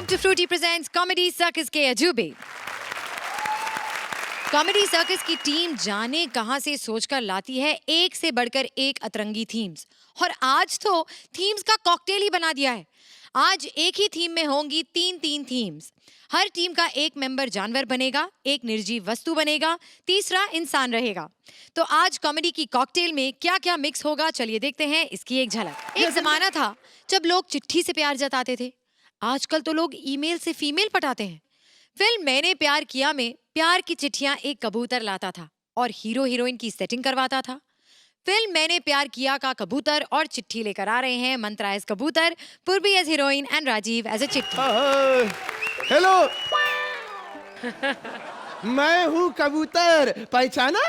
Welcome to Fruity Presents Comedy Circus के अजूबे। Comedy circus की team जाने कहां से सोचकर लाती है एक से बढ़कर एक अतरंगी थीम्स, और आज तो थीम्स का कॉकटेल ही बना दिया है। आज एक ही थीम में होंगी तीन थीम्स। हर टीम का एक मेंबर जानवर बनेगा, एक निर्जीव वस्तु बनेगा, तीसरा इंसान रहेगा। तो आज कॉमेडी की कॉकटेल में क्या क्या मिक्स होगा, चलिए देखते हैं इसकी एक झलक। एक जमाना था जब लोग चिट्ठी से प्यार जताते थे। आजकल तो लोग ईमेल से फीमेल पटाते हैं। फिल्म मैंने प्यार किया में प्यार की चिट्ठियां एक कबूतर लाता था और हीरो हीरोइन की सेटिंग करवाता था। फिल्म मैंने प्यार किया का कबूतर और चिट्ठी लेकर आ रहे हैं मंत्रा एज कबूतर, Purvi as heroine and Rajiv as a चिट्ठी। हेलो, मैं हूँ कबूतर, पहचाना?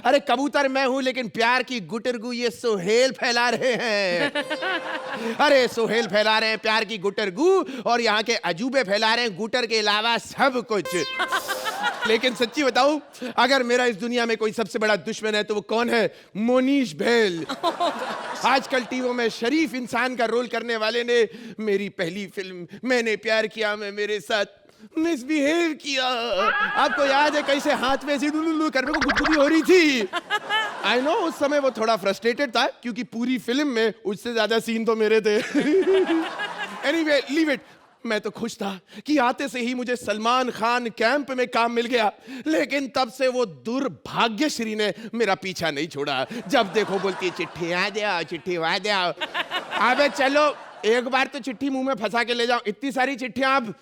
अरे कबूतर मैं हूँ, लेकिन प्यार की गुटरगू ये सोहेल फैला रहे हैं। अरे सोहेल फैला रहे हैं प्यार की गुटरगू, और यहाँ के अजूबे फैला रहे हैं गुटर के अलावा सब कुछ। लेकिन सच्ची बताऊं, अगर मेरा इस दुनिया में कोई सबसे बड़ा दुश्मन है तो वो कौन है? मोनीश बैल। आजकल टीवी में शरीफ इंसान का रोल करने वाले ने मेरी पहली फिल्म मैंने प्यार किया में मेरे साथ मिसबिहेव किया। आपको याद है कैसे हाथ में लुलुलु करने को गुदगुदी हो रही थी? आई नो, उस समय वो थोड़ा फ्रस्ट्रेटेड था क्योंकि पूरी फिल्म में उससे ज्यादा सीन तो मेरे थे। Anyway, leave it. मैं तो खुश था कि आते से ही मुझे सलमान खान कैंप में काम मिल गया, लेकिन तब से वो दुर्भाग्यश्री ने मेरा पीछा नहीं छोड़ा। जब देखो बोलती है चिट्ठी आ जाओ, चिट्ठी आ जाओ। अबे चलो एक बार तो चिट्ठी मुंह में फंसा के ले जाओ। इतनी सारी चिट्ठियां अब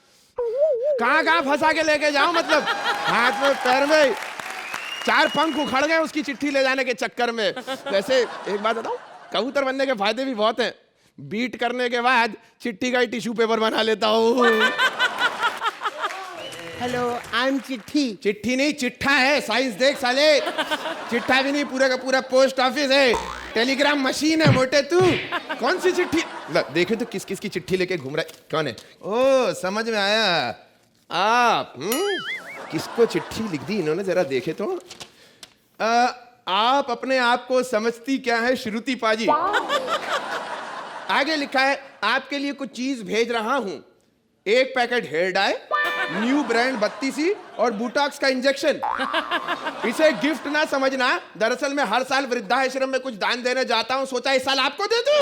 कहाँ फंसा के लेके जाओ? मतलब हाथ में पैर में चार पंख उखड़ गए उसकी चिट्ठी ले जाने के चक्कर में। वैसे एक बात बताऊं, कबूतर बनने के फायदे भी बहुत हैं। बीट करने के बाद चिट्ठी का ही टिश्यू पेपर बना लेता हूँ। हेलो, आई एम चिट्ठी। चिट्ठी नहीं, चिट्ठा है। साइंस देख साले, चिट्ठा भी नहीं, पूरा का पूरा पोस्ट ऑफिस है, टेलीग्राम मशीन है मोटे तू। कौन सी चिट्ठी? देखे तो किस किस की चिट्ठी लेके घूम रहा है, कौन है? ओ समझ में आया, आप किसको चिट्ठी लिख दी इन्होंने, जरा देखे तो। आप अपने आप को समझती क्या है श्रुति पाजी? आगे लिखा है आपके लिए कुछ चीज भेज रहा हूं, एक packet hair dye, new brand 32 और बुटॉक्स का इंजेक्शन। इसे गिफ्ट ना समझना, दरअसल मैं हर साल वृद्धाश्रम में कुछ दान देने जाता हूं, सोचा इस साल आपको दे दूं।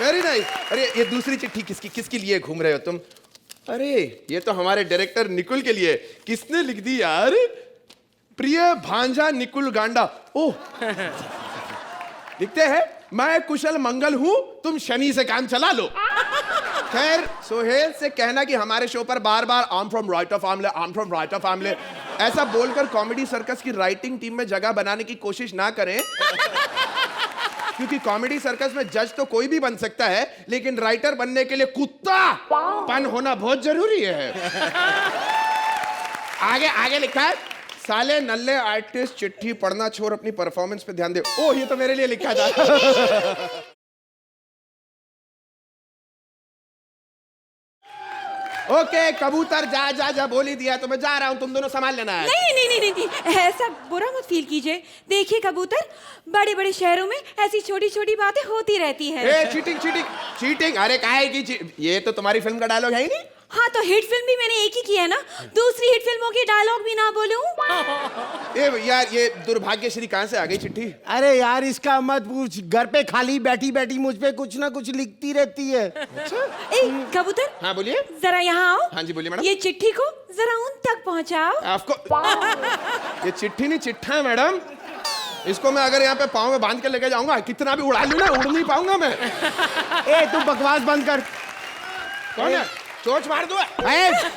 Very nice. अरे ये दूसरी चिट्ठी किसके लिए घूम रहे हो तुम? अरे ये तो हमारे डायरेक्टर निकुल के लिए। किसने लिख दी यार? प्रिय भांजा निकुल गांडा। ओह, लिखते हैं मैं कुशल मंगल हूं, तुम शनि से काम चला लो। खैर, सोहेल से कहना कि हमारे शो पर बार बार आम फ्रॉम राइट ऑफ आमले, आम फ्रॉम राइट ऑफ आमले ऐसा बोलकर कॉमेडी सर्कस की राइटिंग टीम में जगह बनाने की कोशिश ना करें। क्योंकि कॉमेडी सर्कस में जज तो कोई भी बन सकता है, लेकिन राइटर बनने के लिए कुत्ता पन होना बहुत जरूरी है। आगे लिखा है साले नल्ले आर्टिस्ट चिट्ठी पढ़ना छोड़ अपनी परफॉर्मेंस पे ध्यान दे। ओह, ये तो मेरे लिए लिखा था। ओके कबूतर, जा बोल ही दिया तो मैं जा रहा हूँ, तुम दोनों संभाल लेना है। नहीं, ऐसा बुरा मत फील कीजिए। देखिए कबूतर, बड़े बड़े शहरों में ऐसी छोटी छोटी बातें होती रहती हैं। चीटिंग। अरे काहे की ये तो तुम्हारी फिल्म का डायलॉग है ही नहीं। हाँ, तो हिट फिल्म भी मैंने एक ही की है ना, दूसरी हिट फिल्मों की डायलॉग भी ना बोलूं। यार ये दुर्भाग्यश्री कहाँ से आ गई चिट्ठी? अरे यार इसका मत पूछ, घर पे खाली बैठी बैठी मुझ पे कुछ ना कुछ लिखती रहती है। अच्छा? कबूतर, हाँ बोलिए। जरा यहाँ आओ। हाँ जी बोलिए मैडम। ये चिट्ठी को जरा उन तक पहुँचाओ। आपको ये चिट्ठी नहीं चिट्ठा है मैडम। इसको मैं अगर यहाँ पे पाँव में बांध के लेके जाऊंगा, कितना भी उड़ा लूं ना, उड़ नहीं पाऊंगा मैं। तू बकवास बंद कर। कौन है? चोट मार दो।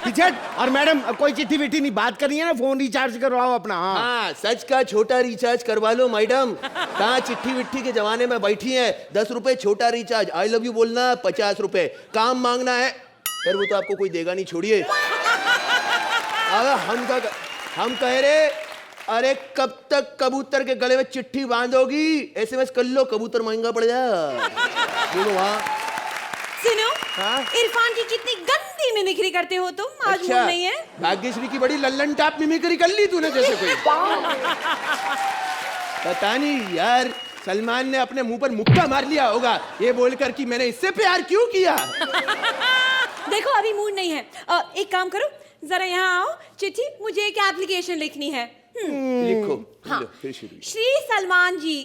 पीछे। और मैडम कोई चिट्ठी विट्ठी नहीं, बात करनी है ना, फोन रिचार्ज करवाओ अपना। हाँ, सच का छोटा रिचार्ज करवा लो मैडम। कहाँ चिट्ठी विट्ठी के जमाने में बैठी है। 10 रुपए छोटा रिचार्ज, आई लव यू बोलना 50 रुपए, काम मांगना है फिर वो तो आपको कोई देगा नहीं, छोड़िए। अगर हम कह रहे, अरे कब तक कबूतर के गले में चिट्ठी बांधोगी? SMS कर लो, कबूतर महंगा पड़ जाए। सुनो, हाँ? इरफान की कितनी गंदी मिमिक्री करते हो तुम, आज अच्छा, मूड नहीं है? भाग्यश्री की बड़ी लल्लन टाप मिमिक्री कर ली तूने जैसे कोई। पता नहीं यार, सलमान ने अपने मुंह पर मुक्का मार लिया होगा ये बोलकर कि मैंने इससे प्यार क्यों किया। देखो अभी मूड नहीं है। एक काम करो, जरा यहाँ आओ। चिट्ठी, मुझे एक एप्लीकेशन लिखनी है। लिखो। हाँ। लो, फिर शुरू। श्री सलमान जी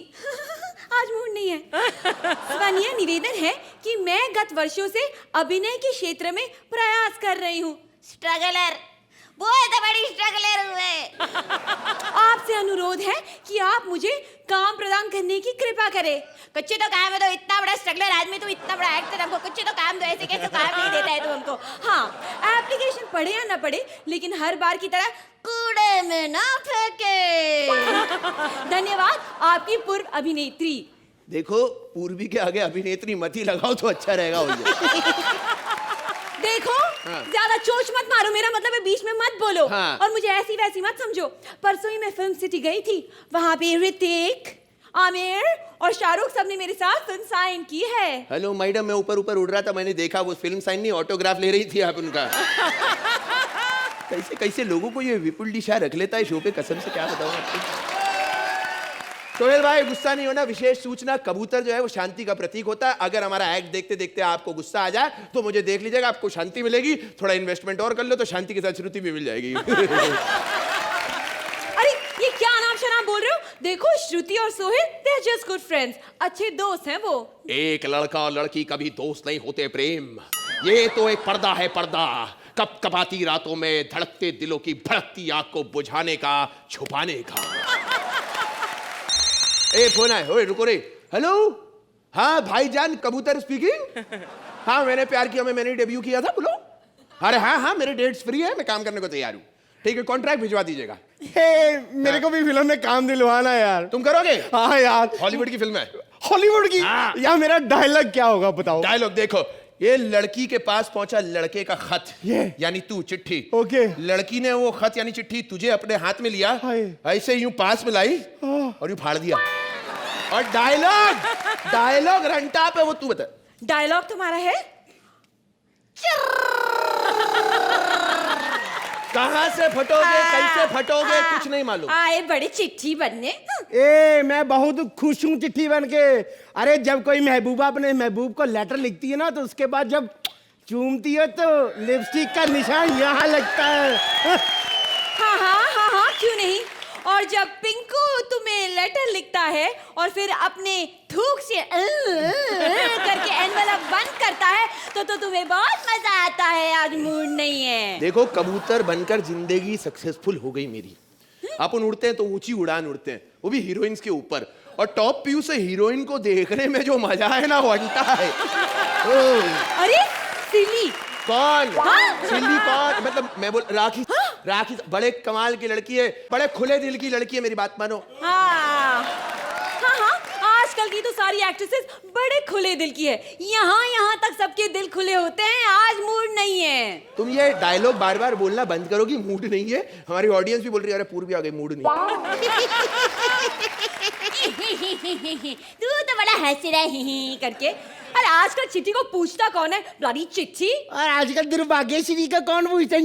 आज मूड नहीं है। स्वनीय निवेदन है कि मैं गत वर्षों से अभिनय के क्षेत्र में प्रयास कर रही हूँ। स्ट्रगलर, बहुत बड़ी स्ट्रगलर हुए। आपसे अनुरोध है कि आप मुझे काम प्रदान करने की कृपा करें। कच्चे तो काम है, तो इतना बड़ा स्ट्रगलर आदमी, तुम इतना बड़ा एक्टर, हमको कच्चे तो काम दो, ऐसे कैसे काम नहीं देता है तो हमको। हाँ, एप्लीकेशन पढ़े या ना पढ़े, लेकिन हर बार की तरह कूड़े में ना फेंके। धन्यवाद, आपकी पूर्व अभिनेत्री। देखो, पूर्वी के आगे अभिनेत्री मत ही लगाओ तो अच्छा रहेगा। देखो, हाँ। ज्यादा चोच मत मारो, मेरा मतलब है बीच में मत बोलो। हाँ। और मुझे ऐसी वैसी मत समझो। परसों ही मैं फिल्म सिटी गई थी, वहाँ पे ऋतिक, आमिर और शाहरुख सबने मेरे साथ फिल्म साइन की है। हेलो मैडम, मैं ऊपर ऊपर उड़ रहा था, मैंने देखा वो फिल्म साइन नहीं, ऑटोग्राफ ले रही थी आप उनका। कैसे कैसे लोगों को ये विपुल डी शाह रख लेता है शो पे, कसम से क्या बताऊं आपको। सोहेल भाई गुस्सा नहीं होना, विशेष सूचना, कबूतर जो है वो शांति का प्रतीक होता है। अगर हमारा एक्ट देखते देखते आपको गुस्सा आ जाए तो मुझे देख लीजिएगा, आपको शांति मिलेगी। थोड़ा इन्वेस्टमेंट और कर लो तो शांति के साथ श्रुति भी मिल जाएगी। अरे ये क्या नाम शनाम बोल रहे हो? देखो, श्रुति और Sohail, they are just good friends, अच्छे दोस्त हैं वो। एक लड़का और लड़की कभी दोस्त नहीं होते प्रेम, ये तो एक पर्दा है, पर्दा। कप कपाती रातों में धड़कते दिलों की भड़कती आग को बुझाने का, छुपाने का। ए फोन आए, ओए रुको रे। हेलो, हाँ भाईजान, कबूतर स्पीकिंग। हाँ मैंने प्यार किया, मैंने डेब्यू किया था, बोलो। अरे हाँ हाँ, मेरे डेट्स फ्री है, मैं काम करने को तैयार हूँ। ठीक है, कॉन्ट्रैक्ट भिजवा दीजिएगा। मेरे को भी फिल्म में काम दिलवाना है यार। तुम करोगे? हाँ यार, हॉलीवुड की फिल्म है। हॉलीवुड की? हाँ। यार मेरा डायलॉग क्या होगा बताओ। डायलॉग देखो, ये लड़की के पास पहुंचा लड़के का खत, ये यानी तू, चिट्ठी। ओके। लड़की ने वो खत यानी चिट्ठी तुझे अपने हाथ में लिया, ऐसे यूं पास में लाई और यूं फाड़ दिया। और डायलॉग रंटा पे वो तू बता। डायलॉग तुम्हारा है? कहां से फटोगे, कैसे फटोगे, कुछ नहीं मालूम। आए बड़े चिट्ठी बनने। ए, मैं बहुत खुश हूँ चिट्ठी बन के। अरे जब कोई महबूबा अपने महबूब को लेटर लिखती है ना, तो उसके बाद जब चूमती है तो लिपस्टिक का निशान यहाँ लगता है। हाँ हाँ हाँ हाँ, क्यों नहीं। और जब पिंकू तुम्हें लेटर लिखता है और फिर अपने थूक से करके एनवेलप बंद करता है तो तुम्हें बहुत मजा आता है। आज मूड नहीं है। देखो, कबूतर बनकर जिंदगी सक्सेसफुल हो गई मेरी। अपन उड़ते हैं तो ऊंची उड़ान उड़ते हैं, वो भी हीरोइंस के ऊपर। और टॉप व्यू से हीरोइन को देखने में जो मजा है ना, वो अंटा है। अरे सिली कौन? सिल्ली कौन? मतलब मैं बोल राखी। राखी बड़े कमाल की लड़की है, बड़े खुले दिल की लड़की है, मेरी बात मानो। हाँ हाँ हाँ, आजकल की तो सारी एक्ट्रेसेस बड़े खुले दिल की है। यहाँ तक सबके दिल खुले होते हैं। आज मूड नहीं है। तुम ये डायलॉग बार बार बोलना बंद करोगी? मूड नहीं है, हमारी ऑडियंस भी बोल रही है, अरे पूर्वी आ गई, मूड नहीं। तू तो बड़ा हंस रहा है करके। अरे आजकल चिट्ठी को पूछता कौन है? ब्लडी चिट्ठी। और आजकल दुर्भाग्यश्री का कौन पूछता है?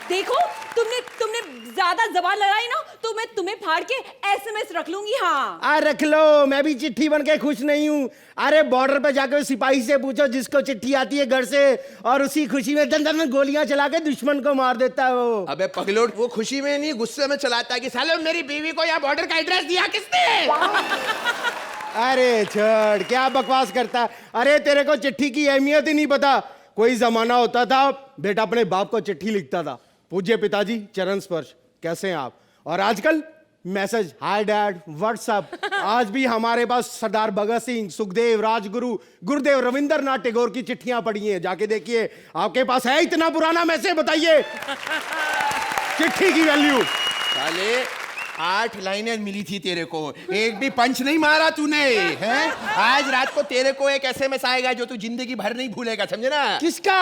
देखो, तुमने ज्यादा जबान लगाई ना तो मैं तुम्हें फाड़ के एसएमएस रख लूंगी। हाँ रख लो, मैं भी चिट्ठी बन के खुश नहीं हूँ। अरे बॉर्डर पे जाकर सिपाही से पूछो जिसको चिट्ठी आती है घर से, और उसी खुशी में दन गोलियां चला के दुश्मन को मार देता है वो। अबे पगलोट, वो खुशी में नहीं गुस्से में चलाता है कि साले मेरी बीवी को यहाँ बॉर्डर का एड्रेस दिया किसने? अरे छोड़, क्या बकवास करता है। अरे तेरे को चिट्ठी की अहमियत ही नहीं पता। कोई जमाना होता था बेटा अपने बाप को चिट्ठी लिखता था, पूज्य पिताजी चरण स्पर्श, कैसे हैं आप। और आजकल मैसेज, हाय डैड, व्हाट्सएप। आज भी हमारे पास सरदार भगत सिंह, सुखदेव, राजगुरु, गुरुदेव रविंद्रनाथ टैगोर की चिट्ठियां पड़ी हैं, जाके देखिए। आपके पास है इतना पुराना मैसेज? बताइए चिट्ठी की वैल्यू। साले 8 लाइनें मिली थी तेरे को, एक भी पंच नहीं मारा तूने, हैं? आज रात को तेरे को एक एसएमएस आएगा जो तू जिंदगी भर नहीं भूलेगा, समझे ना? किसका?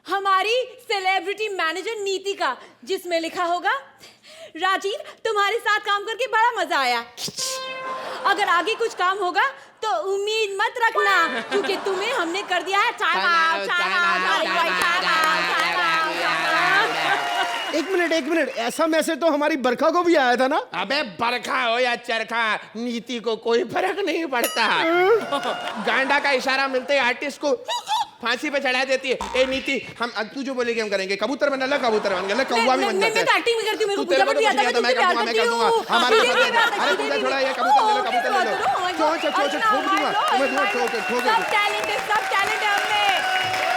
हमारी सेलिब्रिटी मैनेजर नीति का, जिसमें लिखा होगा, राजीव तुम्हारे साथ काम करके बड़ा मजा आया। अगर आगे कुछ काम होगा तो उम्मीद मत रखना, क्योंकि तुम्हें हमने कर दिया है टाइम आउट। एक मिनट, ऐसा मैसेज तो हमारी बरखा को भी आया था ना? अबे बरखा हो या चरखा, नीति को कोई फर्क नहीं पड़ता। गांडा का इशारा मिलते ही आर्टिस्ट को फांसी पे चढ़ा देती है। ए नीति, हम तू जो बोलेगी हम करेंगे। कबूतर बनना, कबूतर बन गया, कौवा भी बन जाता है। मैं तो एक्टिंग भी करती हूँ, मेरे को तू तेरे पूजा को भी तो आता है, नहीं आता, मैं मैं तुमसे कर दूंगा, प्यार मैं कर करती दूंगा। हूँ। हमारा अरे तुझे थोड़ा ये कबूतर ले लो, ठोक दूंगा, सब टैलेंट है हमें।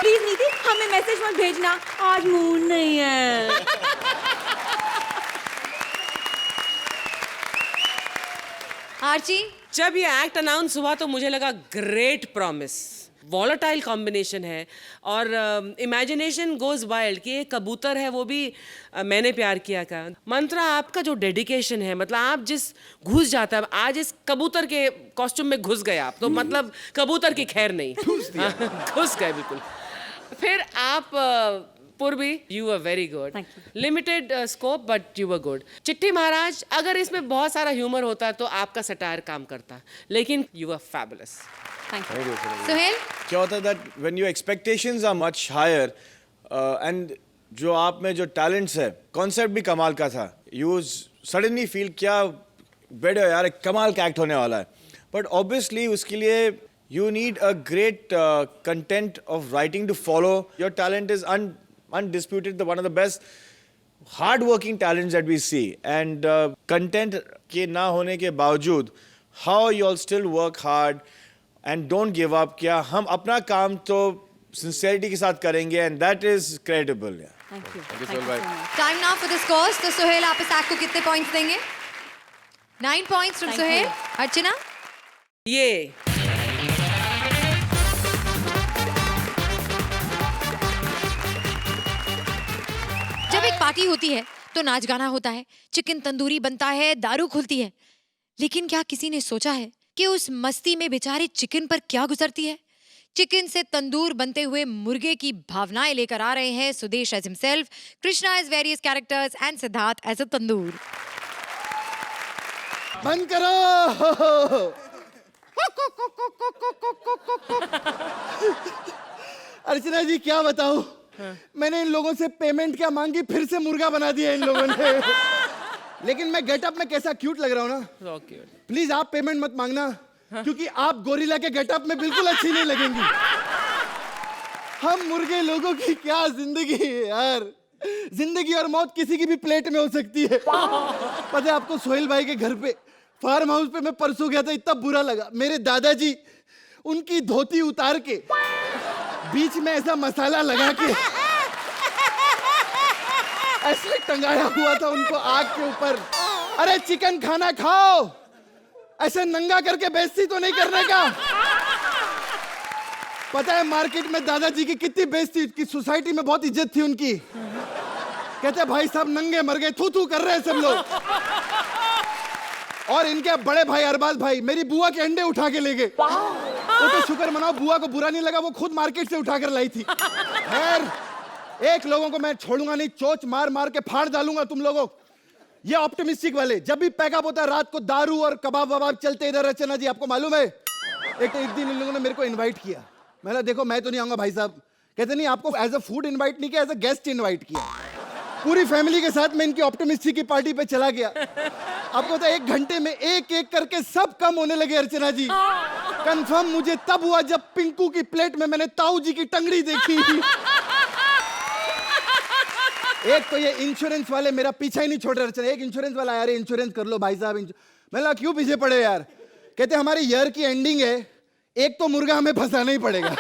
प्लीज नीति, हमें मैसेज मत भेजना, आज मूड नहीं है। आर्ची, जब ये एक्ट अनाउंस हुआ तो मुझे लगा ग्रेट प्रॉमिस, वॉलेटाइल कॉम्बिनेशन है और इमेजिनेशन गोज वाइल्ड कि एक कबूतर है वो भी मैंने प्यार किया का। मंत्रा, आपका जो डेडिकेशन है, मतलब आप जिस घुस जाता है, आज इस कबूतर के कॉस्ट्यूम में घुस गए आप, तो मतलब कबूतर की खैर नहीं, घुस गए बिल्कुल। फिर आप Purvi, you are very good, limited scope but you are good. चिट्ठी महाराज, अगर इसमें बहुत सारा ह्यूमर होता तो आपका सटायर काम करता, लेकिन यू आर फैबुलस। सुहेल, क्या होता है that when your expectations are much higher and जो आप में जो टैलेंट्स है, कॉन्सेप्ट भी कमाल का था, you suddenly feel क्या बेडो यार, एक कमाल का एक्ट होने वाला है, but obviously उसके लिए you need a great content of writing to follow. Your talent is undisputed, one of the best hard working talents that we see, and content के ना होने के बावजूद how you all still work hard and don't give up, क्या हम अपना काम तो sincerity के साथ करेंगे, and that is credible. Thank you. Thank you, Sohail bhai. Time now for the scores. तो सुहेल, आप इस एक्ट को कितने पॉइंट्स देंगे? 9 points from Thank Suhail. you. Archana, ये जब एक पार्टी होती है तो नाच गाना होता है, चिकन तंदूरी बनता है, दारू खुलती है, लेकिन क्या किसी ने सोचा है कि उस मस्ती में बेचारे चिकन पर क्या गुजरती है? चिकन से तंदूर बनते हुए मुर्गे की भावनाएं लेकर आ रहे हैं Sudesh as himself, Krishna as various characters and Siddharth as a tandoor. बंद करो। अर्चना जी, क्या बताऊं, मैंने इन लोगों से पेमेंट क्या मांगी, फिर से मुर्गा बना दिया इन लोगों ने। लेकिन मैं गेटअप में कैसा क्यूट लग रहा हूँ ना। प्लीज आप पेमेंट मत मांगना, क्योंकि आप गोरिल्ला के गेटअप में बिल्कुल अच्छी नहीं लगेंगी। हम मुर्गे लोगों की क्या जिंदगी है यार, जिंदगी और मौत किसी की भी प्लेट में हो सकती है। पता है आपको, सोहेल भाई के घर पे फार्म हाउस पे मैं परसों गया था, इतना बुरा लगा। मेरे दादाजी उनकी धोती उतार के बीच में ऐसा मसाला लगा के ऐसे टंगाया हुआ था उनको आग के ऊपर। अरे चिकन खाना खाओ, ऐसे नंगा करके बेइज्जती तो नहीं करने का। पता है मार्केट में दादाजी की कितनी बेइज्जती की, सोसाइटी में बहुत इज्जत थी उनकी। कहते भाई साहब नंगे मर गए, थू थू कर रहे हैं सब लोग। और इनके बड़े भाई अरबाज भाई मेरी बुआ के अंडे उठा के ले गए। वो तो शुक्र मनाओ बुआ को बुरा नहीं लगा, वो खुद मार्केट से उठा कर लाई थी। खैर, एक लोगों को मैं छोड़ूंगा नहीं, चोच मार मार के फाड़ डालूंगा तुम लोगों। ये ऑप्टिमिस्टिक वाले, जब भी पैकअप होता है रात को दारू और कबाब वबाब चलते इधर। रचना जी, आपको मालूम है एक दिन इन लोगों ने मेरे को इनवाइट किया। मैंने देखो मैं तो नहीं आऊंगा भाई साहब। कहते नहीं, आपको एज अ फूड इनवाइट नहीं किया, एज अ गेस्ट इनवाइट किया। पूरी फैमिली के साथ मैं इनकी ऑप्टिमिस्टिक की पार्टी पे चला गया। आपको पता है 1 घंटे में एक एक करके सब कम होने लगे। अर्चना जी, कंफर्म मुझे तब हुआ जब पिंकू की प्लेट में मैंने ताऊ जी की टंगड़ी देखी। एक तो ये इंश्योरेंस वाले मेरा पीछा ही नहीं छोड़ रहे। अर्चना, एक इंश्योरेंस वाला यार, इंश्योरेंस कर लो भाई साहब। मैं लगा क्यों पीछे पड़े यार। कहते हमारी ईयर की एंडिंग है, एक तो मुर्गा हमें फंसाना ही पड़ेगा।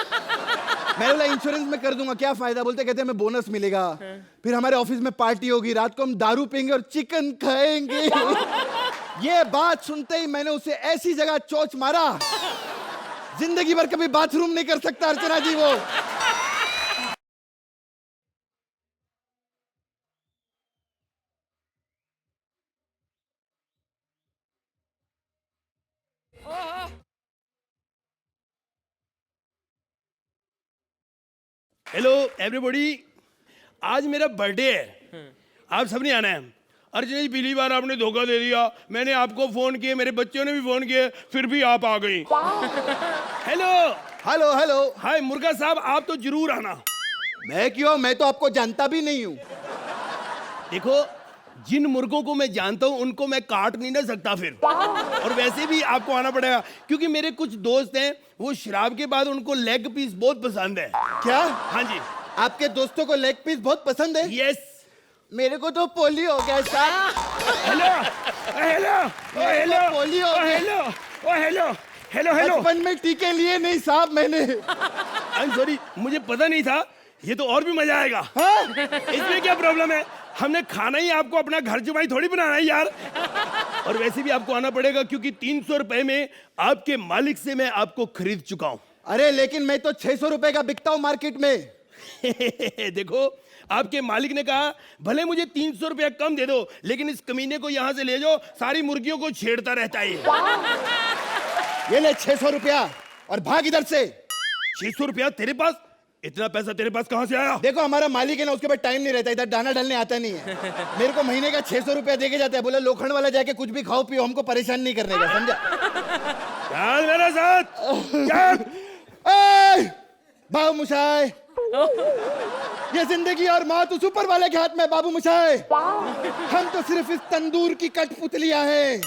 मैं बोला इंश्योरेंस में कर दूंगा, क्या फायदा। बोलते कहते हमें बोनस मिलेगा, फिर हमारे ऑफिस में पार्टी होगी, रात को हम दारू पीएंगे और चिकन खाएंगे। ये बात सुनते ही मैंने उसे ऐसी जगह चोच मारा, जिंदगी भर कभी बाथरूम नहीं कर सकता अर्चना जी वो। हेलो एवरीबॉडी, आज मेरा बर्थडे है, आप सब नहीं आना है। अर्चना जी, पिछली बार आपने धोखा दे दिया, मैंने आपको फोन किए, मेरे बच्चों ने भी फोन किए, फिर भी आप आ गई। Hello hello hello. हाय मुर्गा साहब, आप तो जरूर आना। मैं क्यों, मैं तो आपको जानता भी नहीं हूँ। देखो, जिन मुर्गों को मैं जानता हूँ उनको मैं काट नहीं ना सकता फिर, और वैसे भी आपको आना पड़ेगा क्योंकि मेरे कुछ दोस्त हैं, वो शराब के बाद उनको लेग पीस बहुत पसंद है। क्या? हाँ जी। आपके दोस्तों को लेग पीस बहुत पसंद है? यस। मेरे को तो पोलियो हो गया साहब। हेलो हेलो हेलो पोलियो हो गया। Hello hello hello hello. बचपन में टीके लिए नहीं साहब मैंने। आई एम सॉरी, मुझे पता नहीं था, ये तो और भी मजा आएगा। हाँ? इसमें क्या प्रॉब्लम है, हमने खाना ही आपको अपना घर जुबाई थोड़ी बनाना है यार। और वैसे भी आपको आना पड़ेगा क्योंकि 300 रुपए में आपके मालिक से मैं आपको खरीद चुका हूँ। अरे लेकिन मैं तो 600 रुपए का बिकता हूँ मार्केट में। देखो, आपके मालिक ने कहा भले मुझे 300 रुपया कम दे दो, लेकिन इस कमीने को यहाँ से ले जाओ, सारी मुर्गियों को छेड़ता रहता है ये ले 600 रुपया और भाग इधर से। 600 रुपया तेरे पास? इतना पैसा तेरे पास कहाँ से आया? देखो हमारा मालिक है ना, उसके पास टाइम नहीं रहता, इधर दाना डालने आता नहीं है। मेरे को महीने का 600 रुपया देके जाता है, बोले लोखंड वाला जाके कुछ भी खाओ पियो, हमको परेशान नहीं करने का, समझा? चल मेरे साथ चल। बाबू मुशाय, ये जिंदगी और मौत उस ऊपर वाले के हाथ में। बाबू मुशाय, हम तो सिर्फ इस तंदूर की कठपुतलियां हैं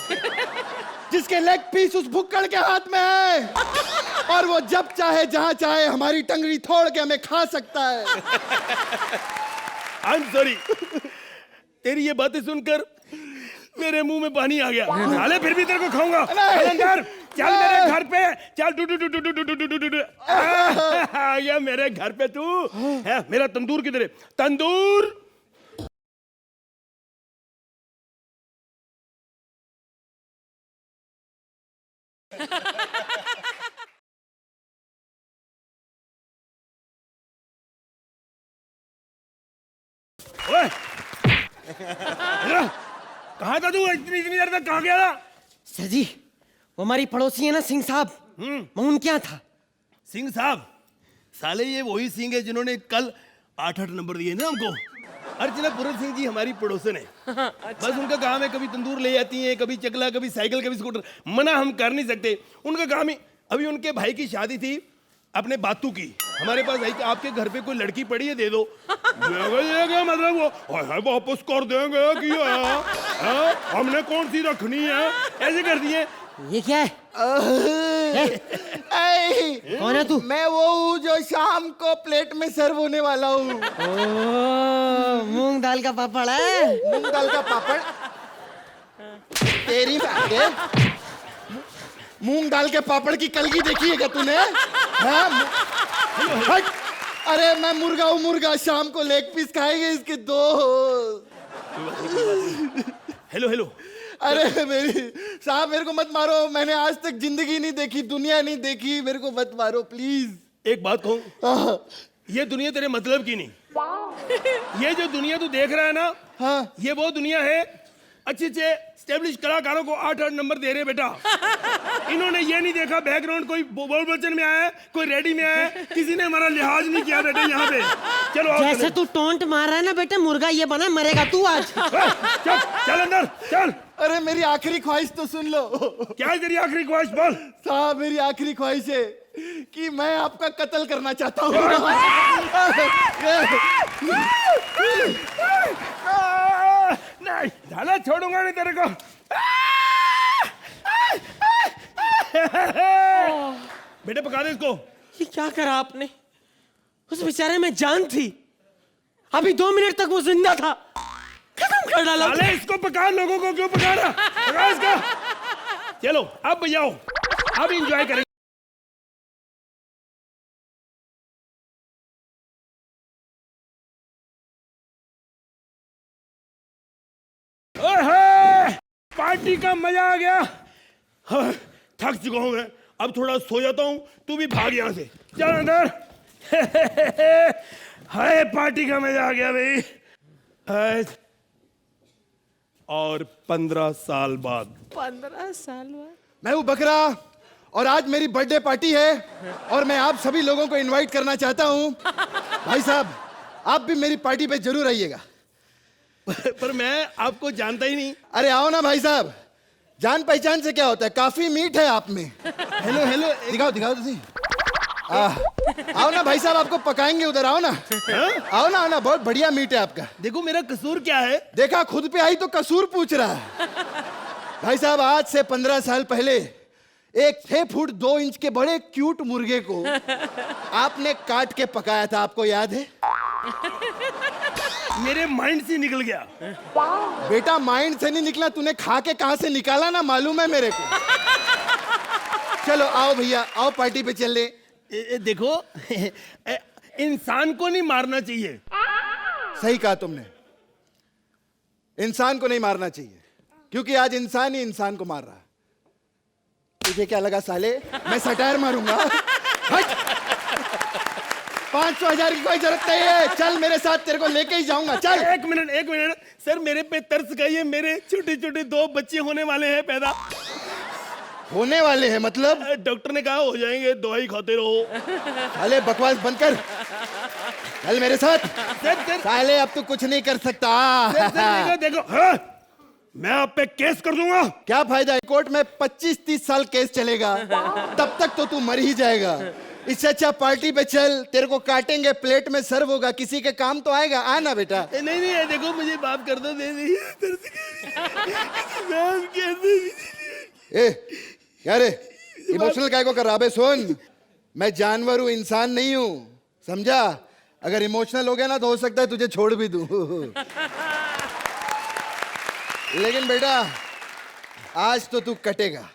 जिसके लेग पीस उस भुक्कड़ के हाथ में है, और वो जब चाहे जहां चाहे हमारी टंगड़ी तोड़ के हमें खा सकता है। आई एम सॉरी, तेरी ये बातें सुनकर मेरे मुंह में पानी आ गया। साले फिर भी तेरे को खाऊंगा। चल अंदर, चल मेरे घर पे, चल डू डू डू डू डू डू डू डू डू। आ गया मेरे घर पे तू। है मेरा तंदूर किधर है? तंदूर। ओए, कहाँ था तू? इतनी इतनी देर तक कहाँ गया था? सर जी, वो हमारी पड़ोसी है ना सिंह साहब, मैं उनके यहाँ था। सिंह साहब? साले ये वही सिंह है जिन्होंने कल 8-8 नंबर दिए ना हमको। अर्चना पूरन सिंह जी हमारी पड़ोसन है। बस उनका काम है, कभी तंदूर ले जाती हैं, कभी चकला, कभी साइकिल, कभी स्कूटर। मना हम कर नहीं सकते, उनका काम ही। अभी उनके भाई की शादी थी अपने बातू की, हमारे पास आई कि आपके घर पे कोई लड़की पड़ी है, दे दो। देंगे मतलब वो वापस कर देंगे कि हमने कौन सी रखनी है, ऐसे कर दिए। ये क्या है? कौन है तू? मैं वो हूँ जो शाम को प्लेट में सर्व होने वाला हूँ। मूंग दाल का पापड़ है। मूंग दाल का पापड़? तेरी बात, मूंग दाल के पापड़ की कलगी देखी है क्या तूने? हाँ? हट! अरे मैं मुर्गा हूँ, मुर्गा। शाम को लेग पीस खाएंगे इसके दो। Hello hello. अरे मेरी साहब, मेरे को मत मारो, मैंने आज तक जिंदगी नहीं देखी, दुनिया नहीं देखी, मेरे को मत मारो प्लीज। एक बात कहूँ, ये दुनिया तेरे मतलब की नहीं। ये जो दुनिया तू देख रहा है ना, हाँ, ये वो दुनिया है अच्छे अच्छे स्टेब्लिश कलाकारों को 8-8 नंबर दे रहे बेटा। इन्होंने ये नहीं देखा बैकग्राउंड कोई बोल बच्चन में आया है, कोई रेडी में आया है, किसी ने हमारा लिहाज नहीं किया बेटे यहाँ पे। चलो आओ। जैसे तू टोंट मार रहा है ना बेटे, मुर्गा ये बना, मरेगा तू आज। चल चल अंदर चल। अरे मेरी आखिरी ख्वाहिश तो सुन लो। क्या है तेरी आखिरी ख्वाहिश? बोल। साहब, मेरी आखिरी ख्वाहिश है कि मैं आपका कत्ल करना चाहता हूँ। नहीं, झाला छोड़ूंगा नहीं तेरे को। बेटे पका दे इसको। ये क्या करा आपने? उस बेचारे में जान थी, अभी 2 मिनट तक वो जिंदा था, खत्म कर डाला। साले इसको पका, लोगों को क्यों पका रहा? पका इसको। चलो अब बजाओ, अब एंजॉय करें। पार्टी का मजा आ गया। हाँ, थक चुका हूं मैं, अब थोड़ा सो जाता हूं। तू भी भाग यहां से, चल अंदर। हाय, पार्टी का मजा आ गया भाई। हाय। और 15 साल बाद। 15 साल बाद? मैं हूँ बकरा, और आज मेरी बर्थडे पार्टी है, और मैं आप सभी लोगों को इनवाइट करना चाहता हूँ। भाई साहब, आप भी मेरी पार्टी पे जरूर आइएगा। पर मैं आपको जानता ही नहीं। अरे आओ ना भाई साहब, जान पहचान से क्या होता है, काफी मीठ है आप में। Hello hello. दिखाओ दिखाओ तुसी। आओ ना भाई साहब, आपको पकाएंगे उधर, आओ ना। आओ ना, बहुत बढ़िया मीट है आपका। देखो मेरा कसूर क्या है। देखा, खुद पे आई तो कसूर पूछ रहा है। भाई साहब, आज से 15 साल पहले एक 6 फुट 2 इंच के बड़े क्यूट मुर्गे को आपने काट के पकाया था, आपको याद है? मेरे माइंड से निकल गया। बेटा, माइंड से नहीं निकला, तूने खा के कहां से निकाला ना मालूम है मेरे को। चलो आओ भैया, आओ पार्टी पे चल ले। देखो इंसान को नहीं मारना चाहिए। सही कहा तुमने, इंसान को नहीं मारना चाहिए, क्योंकि आज इंसान ही इंसान को मार रहा है। तुझे क्या लगा साले मैं सटायर मारूंगा? हट! 500,000 की कोई जरूरत नहीं है, चल मेरे साथ, तेरे को लेके ही जाऊंगा, चल। एक मिनट सर, मेरे पे तरस खाइए, मेरे छोटे छोटे 2 बच्चे होने वाले हैं पैदा। होने वाले हैं मतलब? डॉक्टर ने कहा हो जाएंगे, दवाई खाते रहो। साले बकवास बंद कर, चल मेरे साथ। सर साले अब तू कुछ नहीं कर सकता। देखो हाँ, मैं आप पे केस कर दूंगा। क्या फायदा, कोर्ट में 25-30 साल केस चलेगा, तब तक तो तू मर ही जाएगा। इससे अच्छा पार्टी पे चल, तेरे को काटेंगे, प्लेट में सर्व होगा, किसी के काम तो आएगा। आना बेटा। नहीं, देखो मुझे माफ कर दो, ए, क्या रे, इमोशनल काय को कर रहा? सुन, मैं जानवर हूं, इंसान नहीं हूं, समझा? अगर इमोशनल हो गया ना तो हो सकता है तुझे छोड़ भी दूं। लेकिन बेटा, आज तो तू कटेगा।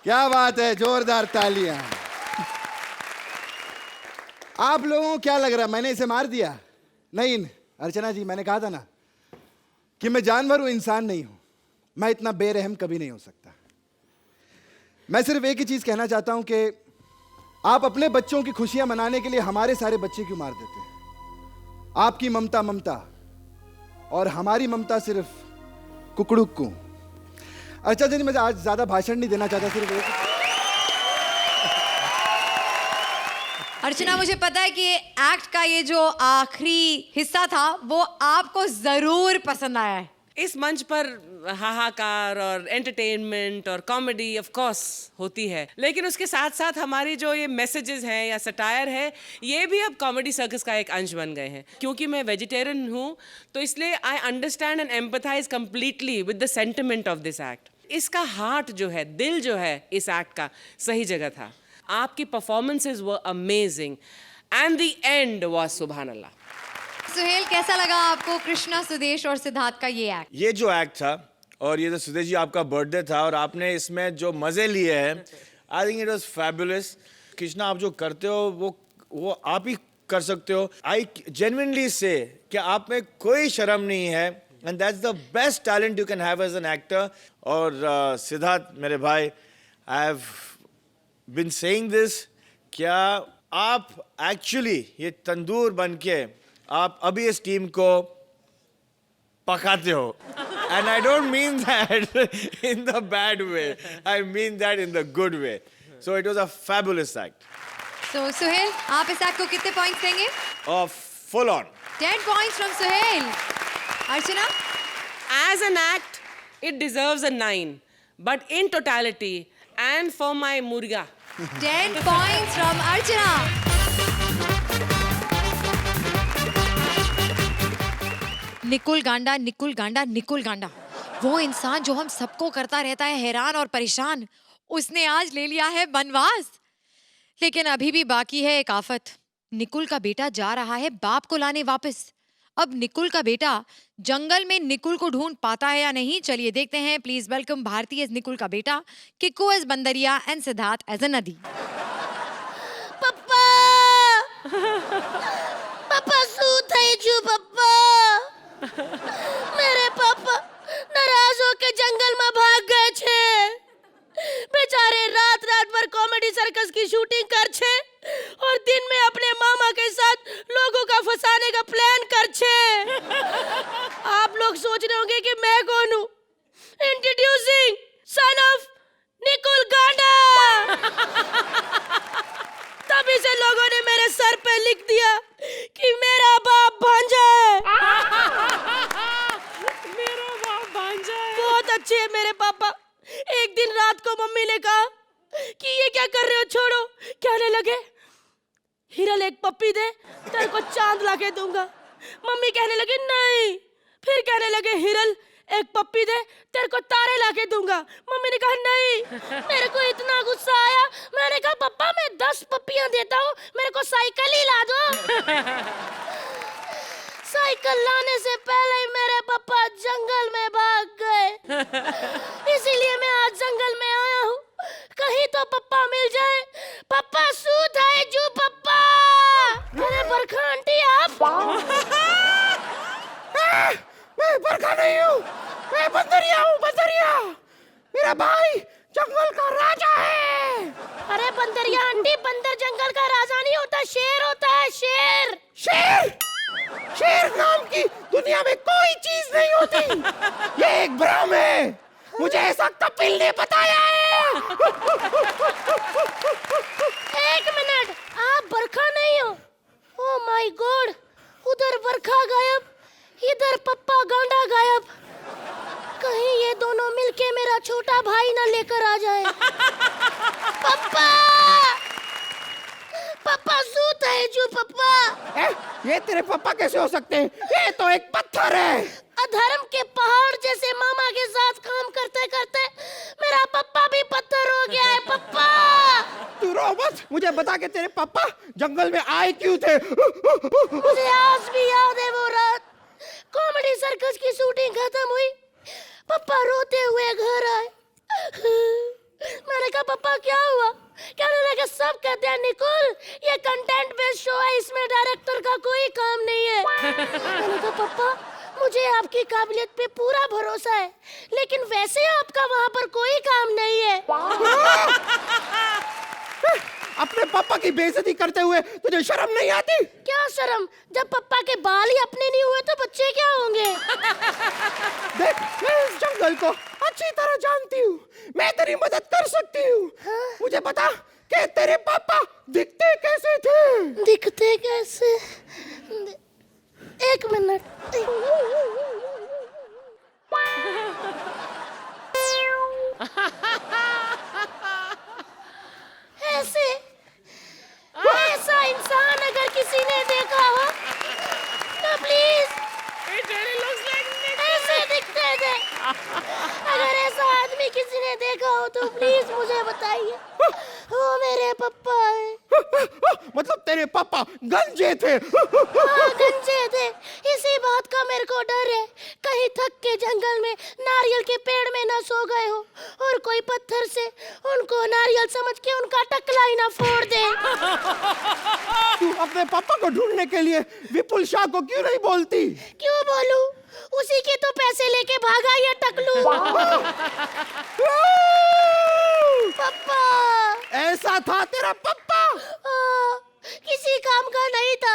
क्या बात है, जोरदार तालियां। आप लोगों को क्या लग रहा है मैंने इसे मार दिया? नहीं अर्चना जी, मैंने कहा था ना कि मैं जानवर हूं, इंसान नहीं हूं। मैं इतना बेरहम कभी नहीं हो सकता। मैं सिर्फ एक ही चीज कहना चाहता हूं कि आप अपने बच्चों की खुशियां मनाने के लिए हमारे सारे बच्चे क्यों मार देते हैं? आपकी ममता और हमारी ममता सिर्फ कुकड़ुक को। अच्छा जी, मैं आज ज्यादा भाषण नहीं देना चाहता, सिर्फ एक। अर्चना, मुझे पता है कि एक्ट का ये जो आखिरी हिस्सा था वो आपको जरूर पसंद आया है। इस मंच पर हाहाकार और एंटरटेनमेंट और कॉमेडी ऑफ कोर्स होती है, लेकिन उसके साथ साथ हमारी जो ये मैसेजेस हैं या सटायर है, ये भी अब कॉमेडी सर्कस का एक अंश बन गए हैं। क्योंकि मैं वेजिटेरियन हूँ तो इसलिए I understand and empathise completely with the sentiment of this act. इसका हार्ट जो है, दिल जो है इस एक्ट का सही जगह था। आपकी performances were amazing and the end was सुभान अल्लाह। सुहेल, कैसा लगा आपको कृष्णा, सुदेश और सिद्धार्थ का ये एक्ट? ये जो एक्ट था, और ये जो सुदेश जी आपका बर्थडे था और आपने इसमें जो मजे लिए हैं, I think it was fabulous. Krishna, आप जो करते हो वो आप ही कर सकते हो। आई जेन्युइनली से कि आप में कोई शर्म नहीं है, and that's the best talent you can have as an actor. और सिद्धार्थ मेरे भाई, I have been saying this, क्या आप एक्चुअली ये तंदूर बन के आप अभी इस टीम को पकाते हो। And I don't mean that in the bad way, I mean that in the good way. So it was a fabulous act. So Suhail, आप इस एक्ट को कितने पॉइंट्स देंगे? Full on 10 points from Suhail. Archana? As an act, it deserves a 9, but in totality and for my murga, 10 points from अर्चना। निकुल गांडा, निकुल गांडा, निकुल गांडा, वो इंसान जो हम सबको करता रहता है हैरान और परेशान, उसने आज ले लिया है बनवास। लेकिन अभी भी बाकी है एक आफत। निकुल का बेटा जा रहा है बाप को लाने वापस। अब निकुल का बेटा जंगल में निकुल को ढूंढ पाता है या नहीं, चलिए देखते हैं। Please welcome Bharti as Nikul का बेटा, Kiku as bandariya and Siddharth as a nadi. पप्पा पप्पा શું થઈ ગયું પપ્પા? मेरे पापा नाराज होके जंगल में भाग गए छे। बेचारे रात भर कॉमेडी सर्कस की शूटिंग कर छे और दिन में अपने मामा के साथ लोगों का फंसाने का प्लान कर छे। आप लोग सोच रहे होंगे कि मैं कौन हूँ। Introducing son of Nikul Ganda. तभी से लोगों ने मेरे सर पे लिख दिया कि मेरा बाप भांजा है। अच्छे हैं मेरे पापा। एक दिन रात को मम्मी ने कहा कि ये क्या कर रहे हो, छोड़ो। कहने लगे हिरल एक पप्पी दे, तेरे को चांद लाके दूंगा। मम्मी कहने लगी नहीं। फिर कहने लगे हिरल एक पप्पी दे, तेरे को तारे लाके दूंगा। मम्मी ने कहा नहीं। मेरे को इतना गुस्सा आया, मैंने कहा पापा मैं 10 पप्पियां देता हूँ, मेरे को साइकिल ही ला दो। साइकिल लाने से पहले ही मेरे पापा जंगल में भाग गए। इसीलिए मैं आज जंगल में आया हूँ, कहीं तो पप्पा मिल जाए। पप्पा सूत है जू पप्पा। अरे बरखा आंटी आप? मैं बरखा नहीं हूँ, मैं बंदरिया हूँ, बंदरिया। मेरा भाई जंगल का राजा है। अरे बंदरिया आंटी, बंदर जंगल का राजा नहीं होता, शेर होता है, शेर। शेर? शेर नाम की दुनिया में कोई चीज नहीं होती। ये एक भ्रम है, मुझे ऐसा कपिल ने बताया है। एक मिनट, आप बरखा नहीं हो? ओह माय गॉड, उधर बरखा गायब, इधर पप्पा गांडा गायब। कहीं ये दोनों मिलके मेरा छोटा भाई ना लेकर आ जाए। पप्पा, पप्पा सूत है जो पप्पा। ये तेरे पापा कैसे हो सकते हैं? ये तो एक पत्थर है। अधर्म के पहाड़ जैसे मामा के साथ काम करते करते मेरा पप्पा भी पत्थर हो गया है। पप्पा तू रो मत, मुझे बता के तेरे पापा जंगल में आए क्यों थे? मुझे आज भी याद है वो रात, कॉमेडी सर्कस की शूटिंग खत्म हुई, पप्पा रोते हुए घर आए। मैंने कहा पप्पा क्या हुआ? कहने लगे सब कहते हैं निकोल ये कंटेंट बेस्ड शो है, इसमें डायरेक्टर का कोई काम नहीं है। मैंने कहा पप्पा मुझे आपकी काबिलियत पे पूरा भरोसा है, लेकिन वैसे आपका वहाँ पर कोई काम नहीं है। अपने पापा की बेइज्जती करते हुए तुझे शर्म नहीं आती? क्या शर्म? जब पप्पा के बाल ही अपने नहीं हुए तो बच्चे क्या होंगे? देख, मैं इस जंगल को अच्छी तरह जानती हूँ, मैं तेरी मदद कर सकती हूँ। मुझे बता कि तेरे पापा दिखते कैसे थे? दिखते कैसे? एक मिनट। ऐसे ऐसा इंसान अगर किसी ने देखा हो तो प्लीज ऐसे दिखते थे। अगर ऐसा आदमी किसी ने देखा हो तो प्लीज मुझे बताइए। वो मेरे पापा है। मतलब तेरे पापा गंजे थे? हाँ गंजे थे, इसी बात का मेरे को डर है कहीं थक के जंगल में नारियल के पेड़ में ना सो गए हो और कोई पत्थर से उनको नारियल समझ के उनका टकला ही ना फोड़ दे। तू अपने पापा को ढूंढने के लिए विपुल शाह को क्यों नहीं बोलती? क्यों बोलूं? उसी के तो पैसे लेके भागा ये टकलू। पापा ऐसा था तेरा पापा? किसी काम का नहीं था।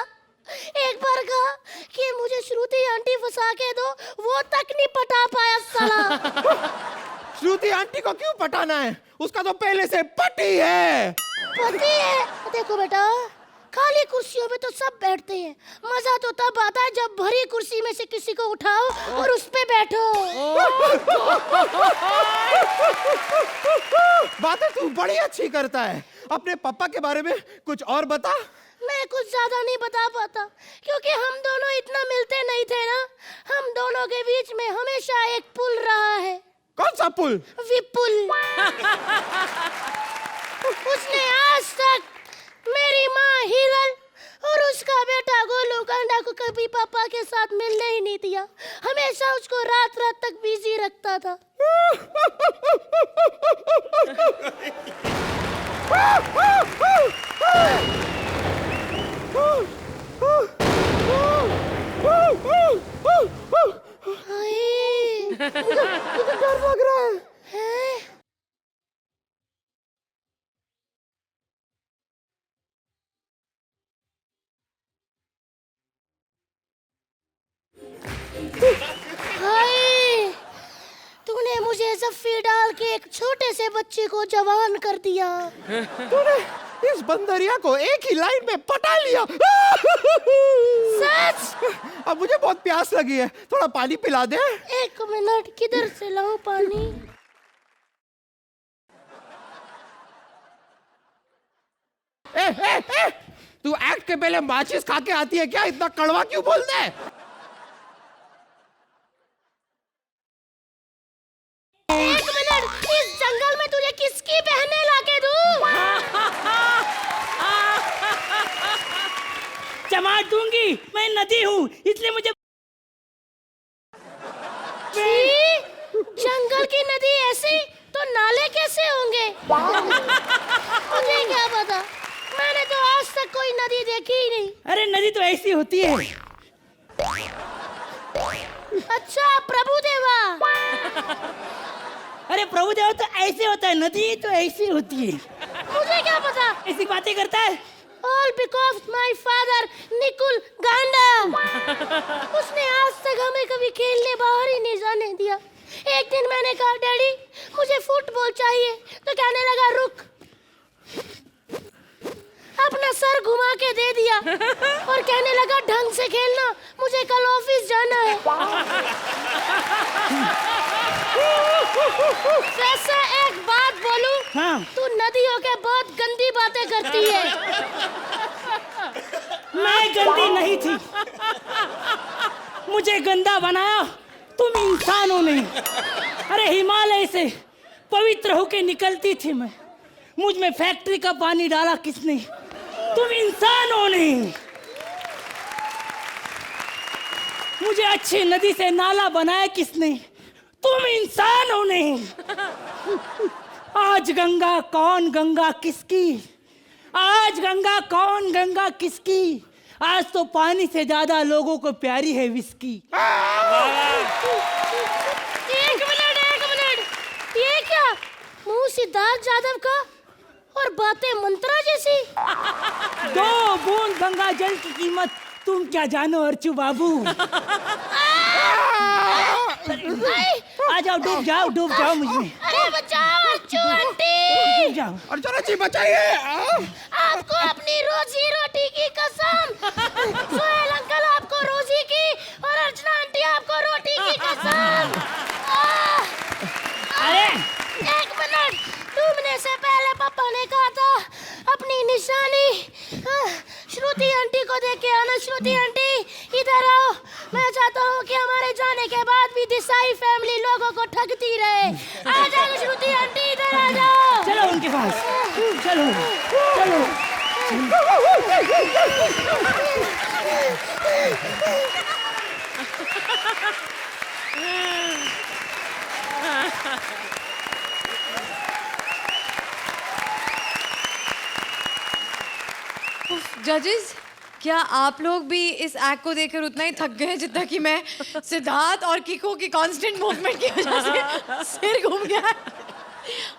एक बार कहा कि मुझे श्रुति आंटी फंसा के दो, वो तक नहीं पटा पाया साला। श्रुति आंटी को क्यों पटाना है? उसका तो पहले से पति है। पति है? देखो बेटा, खाली कुर्सियों में तो सब बैठते हैं, मजा तो तब आता है जब भरी कुर्सी में से किसी को उठाओ और उस पे बैठो। बातें तू बड़ी अच्छी करता है। अपने पापा के बारे में कुछ और बता। मैं कुछ ज्यादा नहीं बता पाता क्योंकि हम दोनों इतना मिलते नहीं थे ना। हम दोनों के बीच में हमेशा एक पुल रहा है। कौन सा पुल? विपुल। उसने आज तक मेरी माँ हिरल और उसका बेटा गोलू कांडा को कभी पापा के साथ मिलने ही नहीं दिया। हमेशा उसको रात रात तक बिजी रखता था। मुझे डर लग रहा है। हाय, तूने मुझे जफ्फी डाल के एक छोटे से बच्चे को जवान कर दिया। तूने इस बंदरिया को एक ही लाइन में पटा लिया। सच? अब मुझे बहुत प्यास लगी है, थोड़ा पानी पिला दे। एक मिनट, किधर से लाऊं पानी? तू एक्ट के पहले माचिस खा के आती है क्या? इतना कड़वा क्यों बोलता है? एक मिनट, इस जंगल में तुझे किसकी बहनें लाके दूं? चमाट दूंगी, मैं नदी हूँ इसलिए मुझे। छी, जंगल की नदी ऐसी तो नाले कैसे होंगे? मुझे क्या पता, मैंने तो आज तक कोई नदी देखी ही नहीं। अरे नदी तो ऐसी होती है। अच्छा प्रभु देवा। अरे प्रभु देव तो ऐसे होता है, नदी तो ऐसी होती है। मुझे क्या पता? ऐसी बातें करता है। All because my father Nikul गांडा। उसने आज तक हमें कभी खेलने बाहर ही नहीं जाने दिया। एक दिन मैंने कहा डैडी मुझे फुटबॉल चाहिए, तो कहने लगा रुक। अपना सर घुमा के दे दिया और कहने लगा ढंग से खेलना, मुझे कल ऑफिस जाना है। वैसे एक बात बोलूं, हाँ। तू नदियों के बहुत गंदी बातें करती है। मैं गंदी नहीं थी, मुझे गंदा बनाया तुम इंसानों ने। अरे हिमालय से पवित्र होके निकलती थी मैं, मुझ में फैक्ट्री का पानी डाला किसने? तुम इंसानों ने। मुझे अच्छी नदी से नाला बनाया किसने? तुम इंसानों ने। आज गंगा कौन, गंगा किसकी? आज गंगा कौन, गंगा किसकी? आज तो पानी से ज्यादा लोगों को प्यारी है विस्की। एक मिनट, ये क्या मुंह सिद्धार्थ यादव का और बातें मंत्रा जैसी। 2 बूंद गंगा जल की कीमत तुम क्या जानो अर्चू बाबू। आ जाओ, डूब जाओ मुझमें। अरे बचाओ अर्चू आंटी। डूब जाओ। अर्चना जी बताइए। आपको अपनी रोजी रोटी की कसम। सोहेल अंकल आपको रोजी की और अर्चना आंटी आपको रोटी की कसम। अरे एक मिनट, डूबने से पहले पापा ने कहा था अपनी निशानी श्रुति आंटी को दे के आना। श्रुति आंटी इधर आओ, मैं चाहता हूँ कि हमारे जाने के बाद भी देसाई फैमिली लोगों को ठगती रहे। आ जाओ श्रुति आंटी, इधर आ जाओ। चलो उनके पास, चलो चलो। जजेस, क्या आप लोग भी इस एक्ट को देखकर उतना ही थक गए जितना कि मैं? सिद्धार्थ और किको की कांस्टेंट मूवमेंट की वजह से सिर घूम गया है।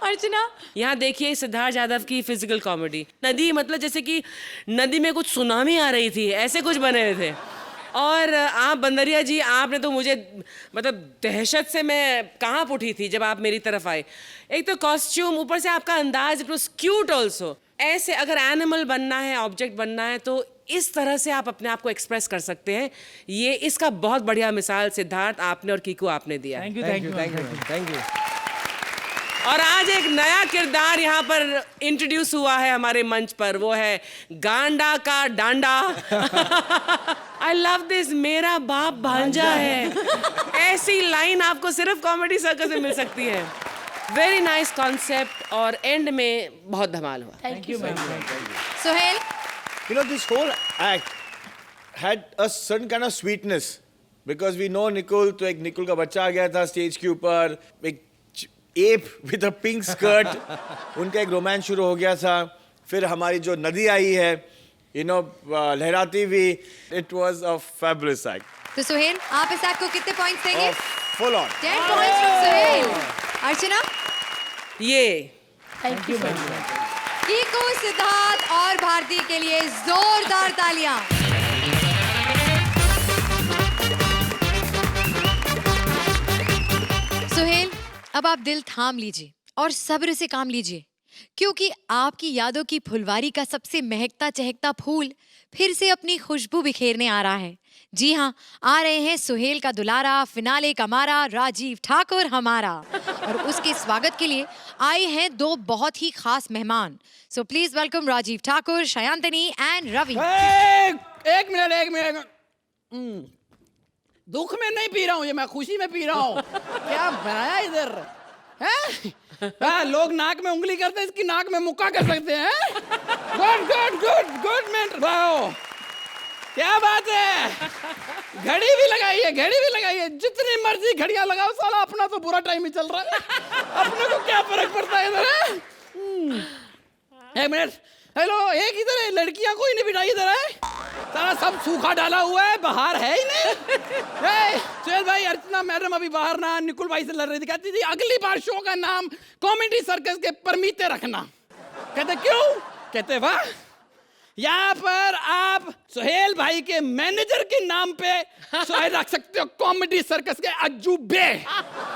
अर्चना, यहाँ देखिए सिद्धार्थ यादव की फिजिकल कॉमेडी। नदी मतलब जैसे कि नदी में कुछ सुनामी आ रही थी, ऐसे कुछ बने हुए थे। और आप बंदरिया जी, आपने तो मुझे मतलब दहशत से मैं कांप उठी थी जब आप मेरी तरफ आए। एक तो कॉस्ट्यूम, ऊपर से आपका अंदाज, इट वाज क्यूट ऑल्सो। ऐसे अगर एनिमल बनना है, ऑब्जेक्ट बनना है, तो इस तरह से आप अपने आप को एक्सप्रेस कर सकते हैं। ये इसका बहुत बढ़िया मिसाल सिद्धार्थ आपने और कीकू आपने दिया। Thank you. और आज एक नया किरदार यहाँ पर इंट्रोड्यूस हुआ है हमारे मंच पर, वो है गांडा का डांडा। आई लव दिस, मेरा बाप भांजा है। ऐसी लाइन आपको सिर्फ कॉमेडी सर्कस में मिल सकती है। वेरी नाइस कॉन्सेप्ट और एंड में बहुत धमाल हुआ। Thank you. Sohail, You know, this whole act had a certain kind of sweetness because we know Nicole, तो एक निकुल का बच्चा आ गया था स्टेज के ऊपर, एक app with a pink skirt, उनका एक रोमांस शुरू हो गया था। फिर हमारी जो नदी आई है, you know, लहराती हुई, it was a fabulous act. तो सोहेल, आप इस एक्ट को कितने पॉइंट्स देंगे? Full on. 10 points from Sohail. Archana, ये थैंक यू। कीकू, सिद्धार्थ और भारती के लिए जोरदार तालियां। सोहेल, अब आप दिल थाम लीजिए और सब्र से काम लीजिए, क्योंकि आपकी यादों की फुलवारी का सबसे महकता चहकता फूल फिर से अपनी खुशबू बिखेरने आ रहा है। जी हाँ, आ रहे हैं सुहेल का दुलारा, फिनाले का मारा, राजीव ठाकुर हमारा। और उसके स्वागत के लिए आए हैं दो बहुत ही खास मेहमान। So please welcome Rajiv Thakur, Shayantani and Ravi. एक मिनट। दुख में नहीं पी रहा हूँ ये, मैं खुशी में पी रहा हूँ। क्या बनाया इधर हैं? हाँ, लोग नाक में उंगली करते हैं, इसकी नाक में मुक्का कर सकते हैं। गुड मैन, वाओ क्या बात है। घड़ी भी लगाई है, जितनी मर्जी घड़ियां लगाओ, साला अपना तो बुरा टाइम ही चल रहा है। अपने को क्या फर्क पड़ता है इधर? एक मिनट, हेलो, एक इधर है, लड़कियां कोई नहीं बिठाई इधर है। सारा सब सूखा डाला हुआ है, बाहर है ही नहीं। सुहेल भाई, अर्चना मैडम अभी बाहर ना निकुल भाई से लड़ रही थी, कहती थी अगली बार शो का नाम कॉमेडी सर्कस के परमीते रखना। कहते क्यों? कहते वाह, यहाँ पर आप सुहेल भाई के मैनेजर के नाम पे सुहेल रख सकते हो कॉमेडी सर्कस के अजूबे।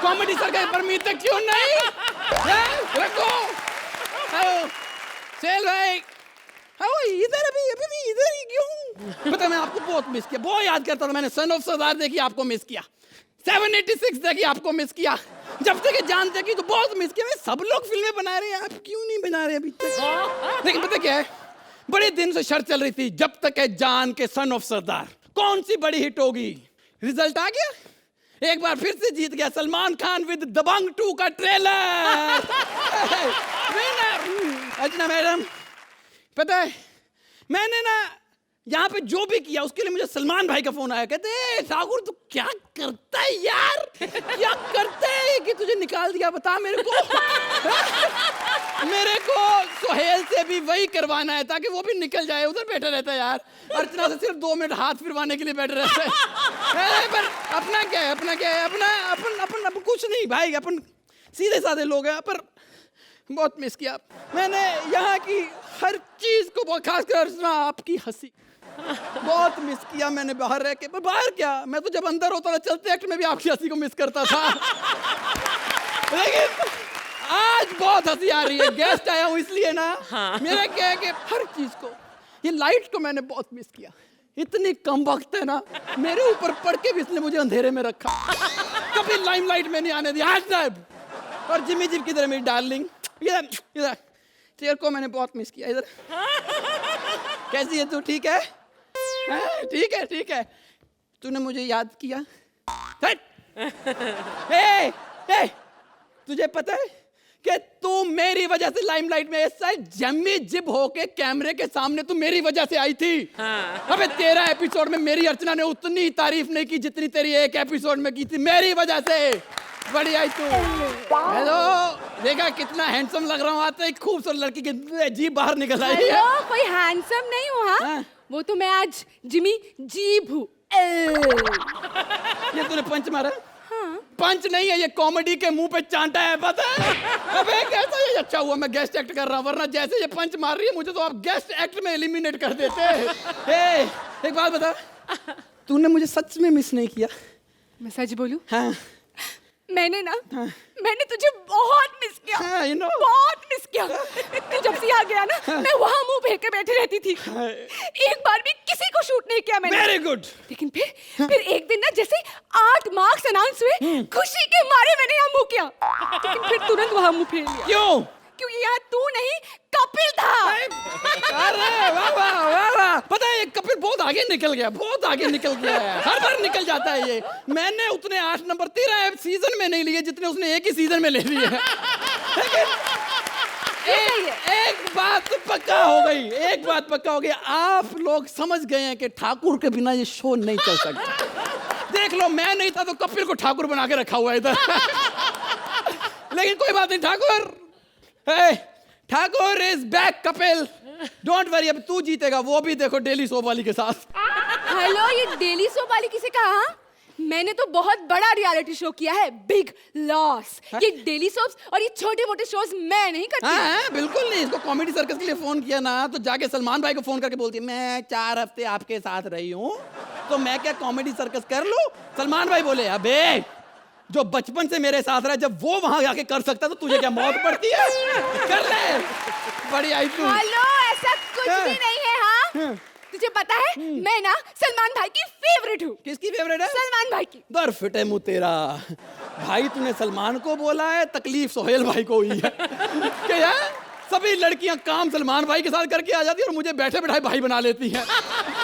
कॉमेडी सर्कस परमीते क्यों नहीं? रखो। सुहेल भाई, इधर अभी इधर ही क्यों? पता मैं आपको बहुत मिस किया, बहुत याद करता था। मैंने सन ऑफ सरदार देखी, आपको मिस किया। 786 देखी, आपको मिस किया। जब तक जान देखी तो बहुत मिस किया। सब लोग फिल्में बना रहे हैं, आप क्यों नहीं बना रहे अभी तक? लेकिन पता क्या है, बड़े दिन से शर्त चल रही थी, जब तक है जान के सन ऑफ सरदार कौन सी बड़ी हिट होगी। रिजल्ट आ गया, एक बार फिर से जीत गया सलमान खान विद दबंग 2 का ट्रेलर। अर्चना मैडम, पता है मैंने ना यहाँ पे जो भी किया उसके लिए मुझे सलमान भाई का फोन आया। कहते ठाकुर तू क्या करता है यार, क्या करता है कि तुझे निकाल दिया, बता मेरे को। मेरे को सुहेल से भी वही करवाना है ताकि वो भी निकल जाए, उधर बैठा रहता है यार। अर्चना से सिर्फ 2 मिनट हाथ फिरवाने के लिए बैठा रहता है। पर अपना क्या है, अपन कुछ नहीं भाई, अपन सीधे साधे लोग हैं। पर बहुत मिस किया मैंने यहाँ की हर चीज को, बहुत खासकर अर्चना आपकी हंसी बहुत मिस किया मैंने बाहर रह के। पर बाहर क्या, मैं तो जब अंदर होता था चलते एक्ट में भी आपकी हंसी को मिस करता था। लेकिन आज बहुत हंसी आ रही है, गेस्ट आया हूँ इसलिए ना। मेरा क्या है कि हर चीज को, ये लाइट को मैंने बहुत मिस किया। इतनी कम वक्त है ना, मेरे ऊपर पड़ के भी इसने मुझे अंधेरे में रखा, कभी लाइमलाइट में नहीं आने दिया। आज साहब और जिमी जिम किधर है मेरी डार्लिंग? इधर तेरे को मैंने बहुत मिस किया। इधर कैसी है तू? ठीक है, ठीक है। तूने मुझे याद किया। तुझे पता है कि तू मेरी वजह से लाइमलाइट में ऐसा जम्मी जिब होके कैमरे के सामने तू मेरी वजह से आई थी। अबे 13 एपिसोड में मेरी अर्चना ने उतनी तारीफ नहीं की जितनी तेरी एक एपिसोड में की थी, मेरी वजह से। बड़ी आई तू। हेलो, देखा कितना हैंडसम लग रहा हूँ? आते एक खूबसूरत लड़की की जीभ बाहर निकल आई है। कोई हैंडसम नहीं हूँ। हाँ? वो तो मैं आज जिमी जीभ हूँ। ये तूने पंच मारा? हाँ। पंच नहीं है, ये कॉमेडी के मुंह पे चांटा है, पता है? अबे कैसा ये अच्छा हुआ मैं गेस्ट एक्ट कर रहा हूँ, वरना जैसे ये पंच मार रही है मुझे तो आप गेस्ट एक्ट में एलिमिनेट कर देते। एक बात बता, तूने मुझे सच में मिस नहीं किया? मैं सच बोलूं? हाँ। मैंने तुझे बहुत मिस किया। बहुत मिस किया। तू जब से आ गया ना, मैं वहाँ मुंह फेर के बैठी रहती थी। एक बार भी किसी को शूट नहीं किया मैंने। Very good. लेकिन फिर एक दिन ना जैसे 8 मार्क्स अनाउंस हुए, खुशी के मारे मैंने यहाँ मुंह किया, लेकिन फिर तुरंत वहाँ मुंह फेर लिया। क्यों? क्योंकि यहाँ तू नहीं कपिल था। अरे वाह। पता है कपिल बहुत आगे निकल गया है। हर बार निकल जाता है ये। मैंने उतने 8 नंबर 13 सीजन में नहीं लिए जितने उसने एक ही सीजन में ले लिए। एक बात पक्का हो गई, आप लोग समझ गए हैं कि ठाकुर के बिना ये शो नहीं चल सकता। देख लो, मैं नहीं था तो कपिल को ठाकुर बना के रखा हुआ है इधर। लेकिन कोई बात नहीं, Thakur is back. Kapil don't worry, अब तू जीतेगा, वो भी देखो डेली सोप वाली के साथ। हेलो, ये डेली सोप वाली किसे कहा? मैंने तो बहुत बड़ा रियलिटी शो किया है, बिग लॉस। ये डेली सोप्स और ये छोटे मोटे शोज मैं नहीं करती। हाँ, बिल्कुल नहीं। इसको कॉमेडी सर्कस के लिए फोन किया ना तो जाके सलमान भाई को फोन करके बोलती है मैं 4 हफ्ते आपके साथ रही हूँ, तो मैं क्या कॉमेडी सर्कस कर लूं? सलमान भाई बोले अबे जो बचपन से मेरे साथ रहा, जब वो वहां जाके कर सकता तो तुझे क्या मौत पड़ती है? कर ले। बड़ी आई तू। हेलो, ऐसा कुछ भी नहीं है। हाँ, तुझे पता है मैं ना सलमान भाई की फेवरेट हूँ। किसकी फेवरेट है? सलमान भाई की। दर फिट है मुँह तेरा। भाई तूने सलमान को बोला है, तकलीफ सोहेल भाई को हुई है। क्या यार सभी लड़कियां काम सलमान भाई के साथ करके आ जाती है और मुझे बैठे बैठाए भाई बना लेती हैं।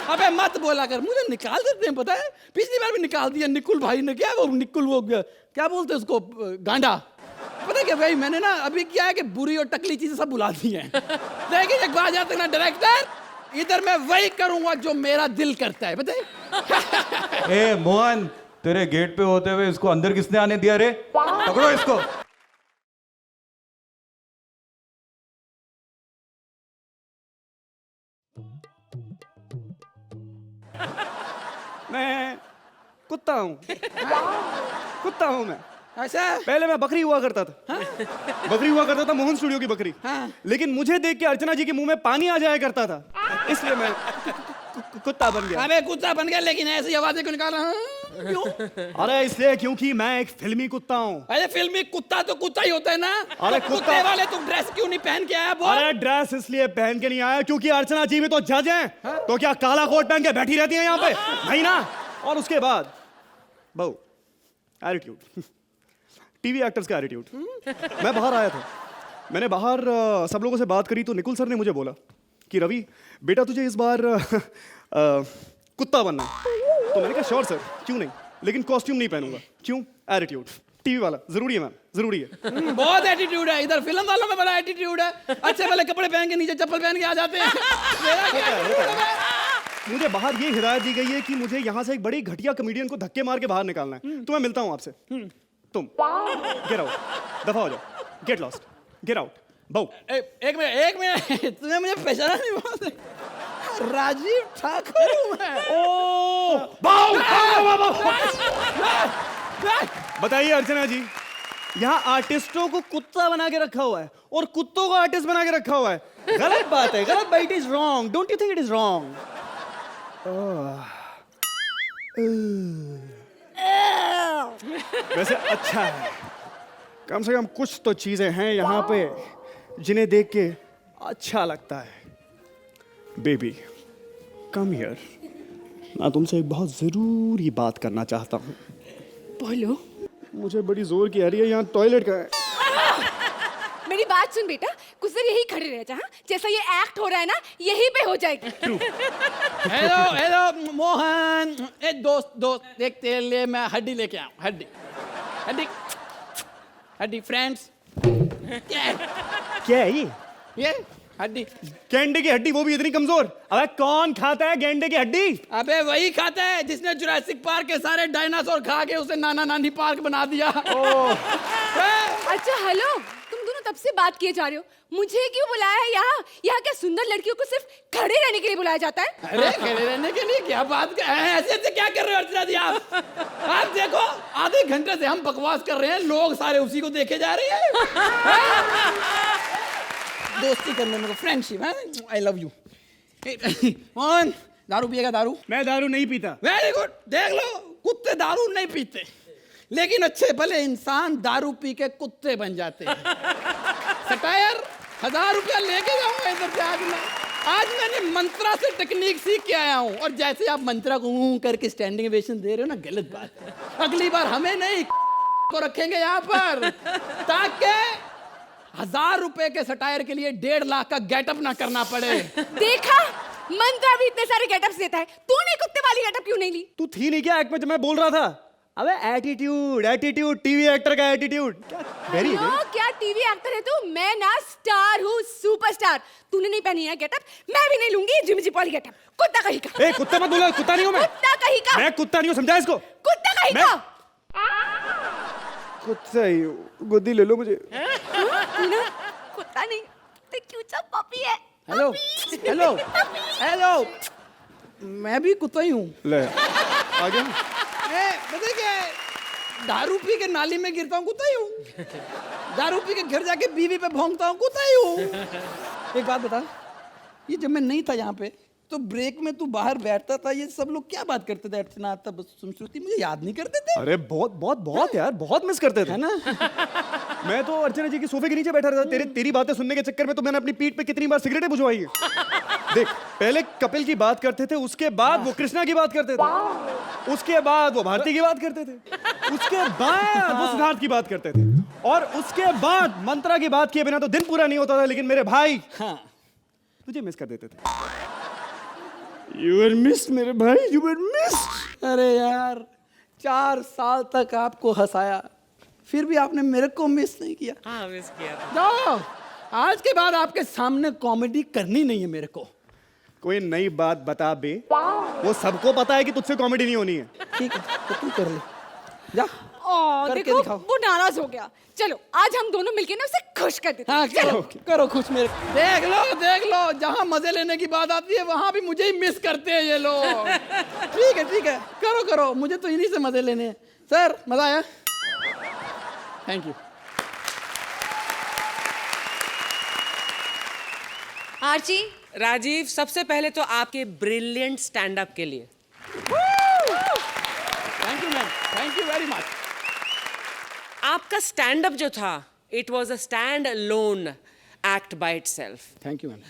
अबे मत बोला कर, मुझे निकाल देते हैं पता है। पिछली बार भी निकाल दिया निकुल भाई ने। क्या वो निकुल वो क्या बोलते हैं उसको, गांडा। पता क्या भाई मैंने ना अभी क्या है कि बुरी और टकली चीजें सब बुला दी हैं। लेकिन एक बात याद रखना डायरेक्टर, इधर मैं वही करूंगा जो मेरा दिल करता है। बताइए। ए मोहन, तेरे गेट पे होते हुए इसको अंदर किसने आने दिया रे? पकड़ो इसको। मैं कुत्ता हूँ। कुत्ता हूँ मैं। ऐसा पहले मैं बकरी हुआ करता था। हाँ? बकरी हुआ करता था, मोहन स्टूडियो की बकरी। हाँ? लेकिन मुझे देख के अर्चना जी के मुंह में पानी आ जाया करता था, इसलिए मैं कुत्ता बन गया। अबे कुत्ता बन गया, लेकिन ऐसी आवाजें क्यों निकाल रहा है? क्यों? अरे इसलिए क्योंकि मैं एक फिल्मी कुत्ता हूँ। अरे फिल्मी कुत्ता तो कुत्ता ही होता है ना। अरे कुत्ते वाले तुम ड्रेस क्यों नहीं पहन के आया? बोल। अरे ड्रेस इसलिए पहन के नहीं आया क्योंकि अर्चना जी भी तो जज हैं। तो क्या काला कोट पहन के बैठी रहती हैं यहाँ पे? नहीं ना। और उसके बाद बहू एटीट्यूड, टीवी एक्टर्स का एटीट्यूड। मैं बाहर आया था, मैंने बाहर सब लोगों से बात करी तो निकुल सर ने मुझे बोला कि रवि बेटा तुझे इस बार कुत्ता बनना है। तो मैंने कहा श्योर सर, क्यों नहीं, लेकिन कॉस्ट्यूम नहीं पहनूंगा। क्यों? एटीट्यूड टीवी वाला जरूरी है मैम, जरूरी है। बहुत एटीट्यूड है इधर, फिल्म वालों में बड़ा एटीट्यूड है। अच्छे वाले कपड़े पहन के नीचे चप्पल पहन के आ जाते हैं। मेरा क्या attitude है? मुझे बाहर ये हिदायत दी गई है कि मुझे यहाँ से एक बड़ी घटिया कमेडियन को धक्के मार के बाहर निकालना है। तो मैं मिलता हूँ आपसे। तुम गेट आउट, दफा हो जाओ, गेट लॉस्ट, गेट आउट। बहू एक मिनट तुमने मुझे पहचाना नहीं? बहुत राजीव ठाकुर हूँ मैं। ओ बताइए अर्चना जी, यहाँ आर्टिस्टों को कुत्ता बना के रखा हुआ है और कुत्तों को आर्टिस्ट बना के रखा हुआ है। गलत बात है, गलत बात। It is wrong, don't you think it is wrong? वैसे अच्छा है, कम से कम कुछ तो चीजें हैं यहाँ पे जिन्हें देख के अच्छा लगता है। बेबी कम हियर, मैं तुमसे एक बहुत जरूरी बात करना चाहता हूँ। बोलो। मुझे बड़ी जोर की आ रही है, यहाँ टॉयलेट का है। मेरी बात सुन बेटा, कुछ देर यही खड़े रह जा। हाँ? जैसा ये एक्ट हो रहा है ना, यहीं पे हो जाएगी। हेलो हेलो मोहन, ए दोस्त देख तेरे लिए मैं हड्डी लेके आया हूँ। हड्डी हड्डी हड्डी फ्रेंड्स। क्या है ये हड्डी, गेंडे की हड्डी, वो भी इतनी कमजोर? अबे कौन खाता है गेंडे की हड्डी? अबे वही खाता है जिसने जुरासिक पार्क के सारे डायनासोर खा के उसे नाना नानी पार्क बना दिया। अच्छा हेलो, तुम दोनों तब से बात किए जा रहे हो, मुझे क्यों बुलाया है यहाँ? यहाँ क्या सुंदर लड़कियों को सिर्फ खड़े रहने के लिए बुलाया जाता है? अरे खड़े रहने के लिए क्या बात कर ऐसे ऐसे क्या कर रहे हो अर्चना जी आप? आप देखो आधे घंटे से हम बकवास कर रहे हैं, लोग सारे उसी को देखे जा रहे हैं। दोस्ती करने में, फ्रेंडशिप है। आई लव यू। मोहन दारू पिएगा? दारू? मैं दारू नहीं पीता। वेरी गुड, देख लो कुत्ते दारू नहीं पीते, लेकिन अच्छे भले इंसान दारू पी के कुत्ते बन जाते हैं। सटायर 1000 रुपया लेके जाऊंगा इधर से आज मैं। आज मैंने मंत्रा से टेक्निक सीख के आया हूँ, और जैसे आप मंत्रा को करके स्टैंडिंग ओवेशन दे रहे हो ना, गलत बात है। अगली बार हमें नहीं को रखेंगे यहाँ पर, ताकि 1000 रुपए के सटायर के लिए 1.5 लाख का गेटअप ना करना पड़े। देखा, मंत्रा भी इतने सारे गेटअप्स देता है, तूने कुत्ते वाली गेटअप क्यों नहीं ली? तू थी नहीं क्या एक्ट में जब मैं बोल रहा था? अबे एटीट्यूड, एटीट्यूड, टीवी एक्टर का एटीट्यूड। वेरी क्या टीवी एक्टर है तू? मैं ना स्टार हूँ, सुपरस्टार। तूने नहीं पहनी है गेटअप, मैं भी नहीं लूंगी जिमी जी वाली गेटअप। कुत्ता कहीं का। ए कुत्ता मत बोलो, कुत्ता नहीं हूँ मैं। कुत्ता कहीं का। मैं कुत्ता नहीं हूँ, समझा इसको? कुत्ता कहीं का। कुत्ता ही गोदी ले लो मुझे। कुत्ता नहीं तो क्यूट सा पपी है। हेलो हेलो हेलो, मैं भी कुत्ता ही हूँ। ले आ गया। पता क्या है, दारू पी के नाली में गिरता हूँ, कुत्ता ही हूँ। दारू पी के घर जाके बीवी पे भौंकता हूँ, कुत्ता ही हूँ। एक बात बता, ये जब मैं नहीं था यहाँ पे तो ब्रेक में तू बाहर बैठता था, ये सब लोग क्या बात करते थे? अर्चना तब सुनश्रुति मुझे याद नहीं करते थे? अरे बहुत बहुत बहुत यार, बहुत मिस करते थे, है ना? मैं तो अर्चना जी के सोफे के नीचे बैठा रहता। तेरी बातें सुनने के चक्कर में तो मैंने अपनी पीठ पे कितनी बार सिगरेटें बुझवाई है। देख, पहले कपिल की बात करते थे, उसके बाद वो कृष्णा की बात करते थे, उसके बाद वो भारती की बात करते थे, उसके बाद वो सिद्धार्थ की बात करते थे, और उसके बाद मंत्रा की बात किए बिना तो दिन पूरा नहीं होता था। लेकिन मेरे भाई, हाँ, तुझे मिस कर देते थे। यू आर मिस्ड मेरे भाई, यू आर मिस्ड। अरे यार, 4 साल तक आपको हंसाया, फिर भी आपने मेरे को मिस नहीं किया। हाँ मिस किया था। जाओ, आज के बाद आपके सामने कॉमेडी करनी नहीं है मेरे को। कोई नई बात बता बे, वो सबको पता है कि तुझसे कॉमेडी नहीं होनी है। ठीक है, तो तू कर ले, जा। करके देखो दिखाओ। वो नाराज हो गया। चलो आज हम दोनों मिलके ना उसे खुश कर देते हैं। हाँ, चलो करो खुश मेरे। देख लो, जहाँ मजे लेने की बात आती है वहां भी मुझे ही मिस करते हैं ये लोग। ठीक है, करो, मुझे तो इन्हीं से मजे लेने हैं। सर, मजा आया? Thank you. आर्ची, राजीव, सबसे पहले तो आपके ब्रिलियंट स्टैंड अप के लिए thank you ma'am, thank you very much. आपका स्टैंड अप जो था, it was a stand alone act by itself. Thank you ma'am.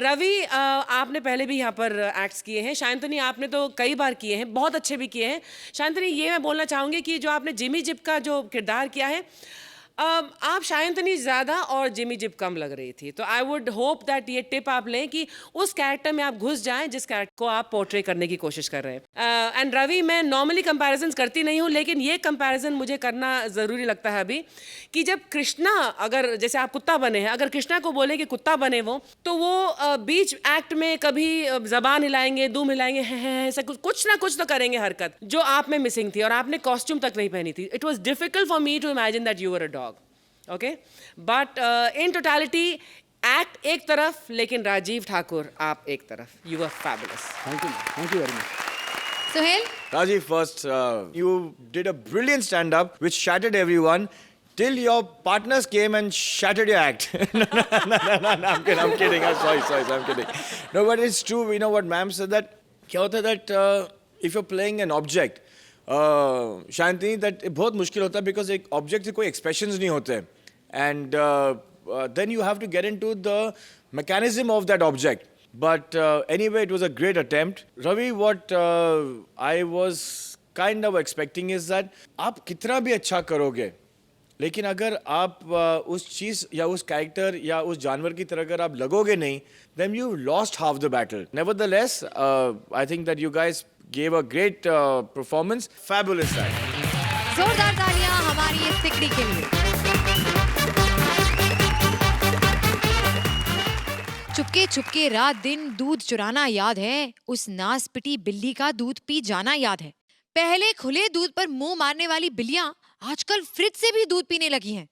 Ravi, आपने पहले भी यहाँ पर एक्ट्स किए हैं। शांतनी, आपने तो कई बार किए हैं, बहुत अच्छे भी किए हैं। शांतनी, ये मैं बोलना चाहूँगी कि जो आपने जिमी जिप का जो किरदार किया है, आप शायंतनी ज़्यादा और जिमी जिप कम लग रही थी। तो आई वुड होप दैट ये टिप आप लें कि उस कैरेक्टर में आप घुस जाएं जिस कैरेक्टर को आप पोर्ट्रे करने की कोशिश कर रहे हैं। एंड रवि, मैं नॉर्मली कंपैरिजंस करती नहीं हूँ, लेकिन ये कंपैरिजन मुझे करना ज़रूरी लगता है अभी, कि जब कृष्णा, अगर जैसे आप कुत्ता बने हैं, अगर कृष्णा को बोले कि कुत्ता बने वो, तो वो बीच एक्ट में कभी जबान हिलाएंगे, दुम हिलाएंगे, ऐसा कुछ ना कुछ तो करेंगे हरकत, जो आप में मिसिंग थी, और आपने कॉस्ट्यूम तक नहीं पहनी थी। It was difficult for me to imagine that you were a dog. Okay, but in totality act एक तरफ, लेकिन राजीव ठाकुर आप एक तरफ। You are fabulous. Thank you very much. Suhail, Rajiv, first, you did a brilliant stand-up which shattered everyone till your partners came and shattered your act. No, I'm kidding. I'm sorry, I'm kidding. No, but it's true. You know what ma'am said, that क्या होता है that if you're playing an object, Shanti, that बहुत मुश्किल होता है because एक object से कोई expressions नहीं होते, and then you have to get into the mechanism of that object. But anyway, it was a great attempt. Ravi, what I was kind of expecting is that आप कितना भी अच्छा करोगे, लेकिन अगर आप उस चीज़ या उस कैरेक्टर या उस जानवर की तरह अगर आप लगोगे नहीं, then you lost half the battle. Nevertheless, I think that you guys gave a great performance. Fabulous act. जोरदार तालियां हमारी इस तिकड़ी के लिए। चुपके चुपके रात दिन दूध चुराना याद है, उस नास पिटी बिल्ली का दूध पी जाना याद है। पहले खुले दूध पर मुंह मारने वाली बिल्लियां आजकल फ्रिज से भी दूध पीने लगी हैं,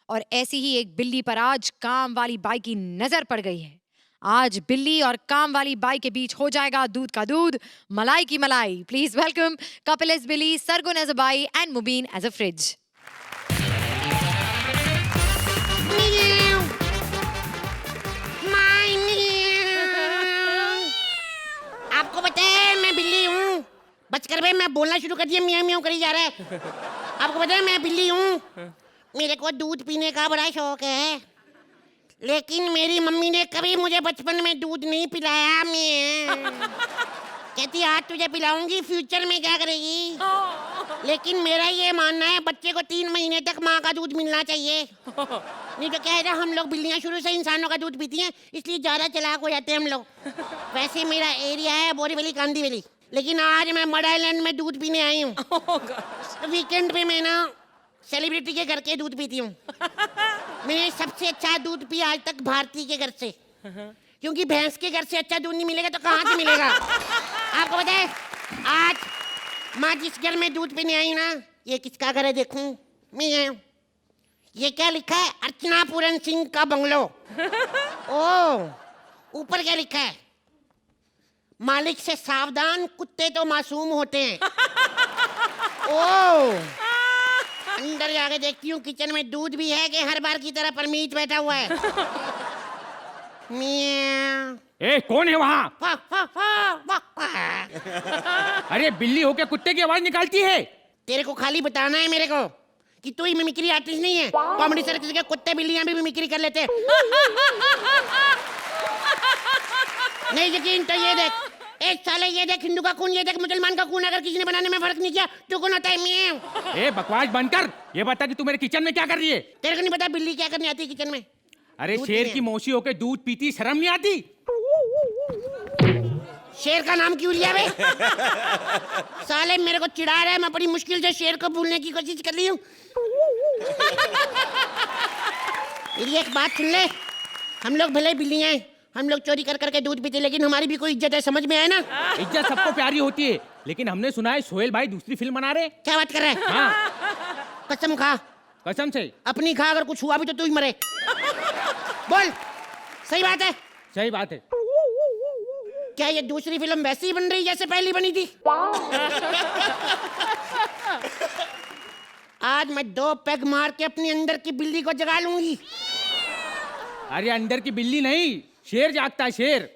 और ऐसी ही एक बिल्ली पर आज काम वाली बाई की नजर पड़ गई है। आज बिल्ली और काम वाली बाई के बीच हो जाएगा दूध का दूध, मलाई की मलाई। प्लीज वेलकम कपिल एज बिल्ली, सरगुन एज अ बाई and Mubeen as a fridge. आपको पता है मैं बिल्ली हूँ। बचकर भाई मैं बोलना शुरू कर दिया, मियाँ मियाँ करी जा रहा है। आपको पता है मैं बिल्ली हूँ। मेरे को दूध पीने का बड़ा शौक है, लेकिन मेरी मम्मी ने कभी मुझे बचपन में दूध नहीं पिलाया। मैं कहती आज तुझे पिलाऊंगी, फ्यूचर में क्या करेगी। लेकिन मेरा ये मानना है बच्चे को 3 महीने तक माँ का दूध मिलना चाहिए, नहीं तो क्या है ना, हम लोग बिल्लियाँ शुरू से इंसानों का दूध पीती हैं, इसलिए ज़्यादा चालाक हो जाते हैं हम लोग। वैसे मेरा एरिया है बोरीवली कांदीवली, लेकिन आज मैं मड आइलैंड में दूध पीने आई हूँ। वीकेंड पे मैं ना सेलिब्रिटी के घर के दूध पीती हूँ। मैंने सबसे अच्छा दूध पिया आज तक भारती के घर से, क्योंकि भैंस के घर से अच्छा दूध नहीं मिलेगा तो कहाँ से मिलेगा। आपको पता है आज माँ जिस घर में दूध पीने आई ना, ये किसका घर है देखूं मैं। ये क्या लिखा है, अर्चना पूरन सिंह का बंगलो। ओ ऊपर क्या लिखा है, मालिक से सावधान कुत्ते तो मासूम होते हैं। ओ अंदर जाके देखती हूँ किचन में दूध भी है कि हर बार की तरह परमीत बैठा हुआ है। ए कौन है वहाँ? अरे बिल्ली होके कुत्ते की आवाज निकालती है। तेरे को खाली बताना है मेरे को कि तू ही मिमिक्री आर्टिस्ट नहीं है। कॉमेडी सर्कस के कुत्ते बिल्लियां भी मिमिक्री कर लेते हैं। नहीं यकीन तो ये देख, एक साले ये देख, हिंदू का खून ये देख, मुसलमान का खून, अगर किसी ने बनाने में फर्क नहीं किया तो कौन होता है? मैं। ए बकवास बंद कर। ये बता कि तू मेरे किचन में क्या कर रही है? तेरे को नहीं पता बिल्ली क्या करने आती है किचन में? अरे दूध शेर पीने। की मौसी होके दूध पीती, शर्म नहीं आती? शेर का नाम क्यों लिया बे? साले मेरे को चिढ़ा रहा है, मैं बड़ी मुश्किल से शेर को भूलने की कोशिश कर रही हूँ। मेरी एक बात सुन ले, हम लोग भले बिल्ली हैं, हम लोग चोरी कर करके दूध पीते, लेकिन हमारी भी कोई इज्जत है, समझ में आया ना? इज्जत सबको प्यारी होती है, लेकिन हमने सुना है सोहेल भाई दूसरी फिल्म बना रहे। क्या बात कर रहा है? हाँ। कसम खा। कसम से। अपनी खा, अगर कुछ हुआ भी तो तू ही मरे। बोल, सही बात है? सही बात है। क्या ये दूसरी फिल्म वैसी ही बन रही जैसे पहली बनी थी? आज मैं 2 पैग मार के अपनी अंदर की बिल्ली को जगा लूंगी। अरे अंदर की बिल्ली नहीं, शेर जागता है, शेर।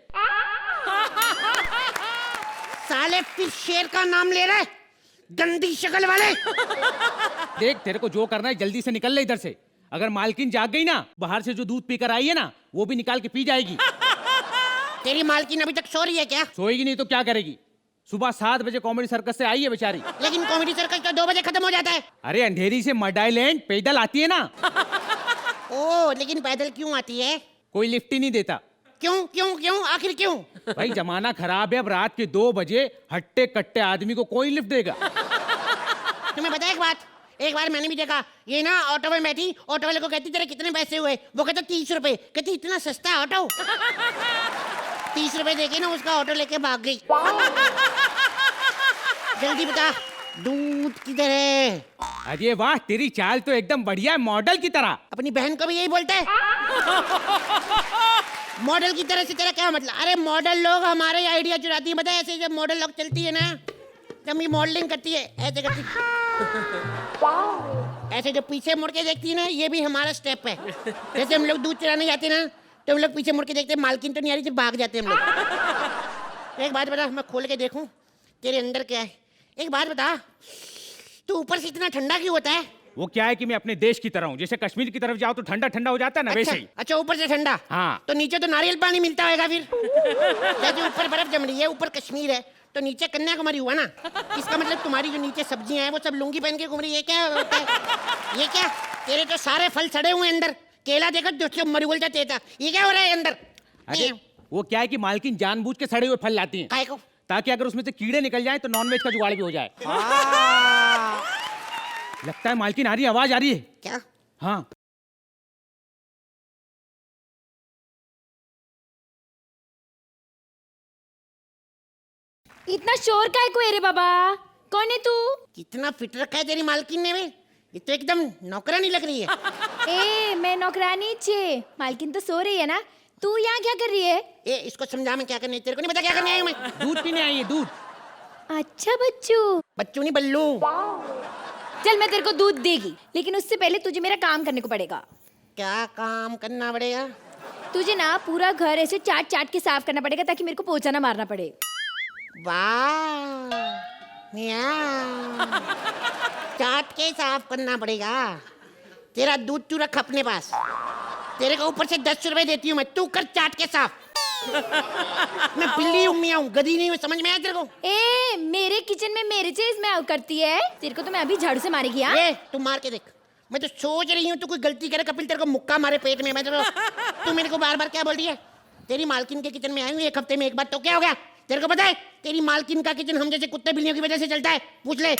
साले फिर शेर का नाम ले रहा है, गंदी शक्ल वाले। देख तेरे को जो करना है जल्दी से निकल ले इधर से। अगर मालकिन जाग गई ना, बाहर से जो दूध पीकर आई है ना, वो भी निकाल के पी जाएगी। तेरी मालकिन अभी तक सो रही है क्या? सोएगी नहीं तो क्या करेगी? सुबह 7 बजे कॉमेडी सर्कस से आई है बेचारी। लेकिन कॉमेडी सर्कस तो 2 बजे खत्म हो जाता है। अरे अंधेरी से मडाईलैंड पैदल आती है ना। ओ, लेकिन पैदल क्यों आती है? कोई लिफ्ट ही नहीं देता। क्यों क्यों क्यों, आखिर क्यों? भाई जमाना खराब है, अब रात के 2 बजे हट्टे कट्टे आदमी को कोई लिफ्ट देगा? तुम्हें पता है एक बात, एक बार मैंने भी देखा, ये ना ऑटो में बैठी, ऑटो वाले को कहती तेरे कितने पैसे हुए? वो कहता 30 रुपए। कहती इतना सस्ता है ऑटो? 30 रुपए देके ना उसका ऑटो लेके भाग गई। जल्दी बता, दूध किधर है? अरे वाह, तेरी चाल तो एकदम बढ़िया है, मॉडल की तरह। अपनी बहन को भी यही बोलता है? मॉडल की तरह से तेरा क्या मतलब? अरे मॉडल लोग हमारे आइडिया चुराती है, पता है? ऐसे जब मॉडल लोग चलती है ना, जब ये मॉडलिंग करती है ऐसे करती, ऐसे जो पीछे मुड़ के देखती है ना, ये भी हमारा स्टेप है। जैसे हम लोग दूध चुराने जाते हैं ना, तो हम लोग पीछे मुड़ के देखते हैं मालकिन तो नहीं आ रही, जब भाग जाते हैं हम लोग। एक बात बता, मैं खोल के देखूं तेरे अंदर क्या है? एक बात बता, तू ऊपर से इतना ठंडा क्यों होता है? वो क्या है कि मैं अपने देश की तरह हूँ, जैसे कश्मीर की तरफ जाओ तो ठंडा ठंडा हो जाता है ना, वैसे ही। अच्छा, ऊपर से ठंडा। हाँ। तो नीचे तो नारियल पानी मिलता होगा फिर। जैसे ऊपर बर्फ जम रही है, ऊपर कश्मीर है, तो नीचे कन्याकुमारी हुआ ना। इसका मतलब तुम्हारी जो नीचे सब्जियां हैं वो सब लुंगी पहन के घूम रही है, क्या होता है? ये क्या? तेरे तो सारे फल सड़े हुए अंदर। केला देखो जो मरुगल जा तेता, ये क्या हो रहा है अंदर? अरे वो क्या है कि मालकिन जानबूझ के सड़े हुए फल लाती हैं, काय को? ताकि अगर उसमें से कीड़े निकल जाएं तो नॉनवेज का जुगाड़ भी हो जाए। लगता है मालकिन आ रही है, आवाज आ रही है। क्या? हाँ। इतना शोर काय को है रे बाबा? कौन है तू? कितना फिट रखा है तेरी मालकिन ने? में ये तो एकदम नौकरानी लग रही है। ए, मैं नौकरानी छे, मालकिन तो सो रही है ना। तू यहाँ क्या कर रही है? ए, इसको समझा मैं क्या करने, तेरे को नहीं पता क्या करने आई हूं मैं? दूध पीने आई है, दूध। अच्छा बच्चू। बच्चू नहीं, बल्लू। चल मैं तेरे को दूध देगी, लेकिन उससे पहले तुझे मेरा काम करने को पड़ेगा। क्या काम करना पड़ेगा? तुझे ना पूरा घर ऐसे चाट चाट के साफ करना पड़ेगा, ताकि मेरे को पोछा ना मारना पड़े। वाह, चाट के साफ करना पड़ेगा। तेरा दूध तू रख अपने पास, तेरे को ऊपर से 10 रुपए देती हूँ मैं, तू कर चाट के साफ। मैं बिल्ली हूँ, मियाँ हूँ, गधी नहीं हूँ, समझ में आया तेरे को? ए, मेरे किचन में मेरे चीज में करती है, तेरे को तो मैं अभी झाड़ू से मारेगी। हाँ? ए, तू मार के देख। मैं तो सोच रही हूँ तू कोई गलती करे, कपिल तेरे को मुक्का मारे पेट में। मैं तू मेरे को बार बार क्या बोल रही है? तेरी मालकिन के किचन में आई हूँ 1 हफ्ते में 1 बार, तो क्या हो गया? तेरे को पता है तेरी मालकिन का किचन हम जैसे कुत्ते बिल्लियों की वजह से चलता है, पूछ ले।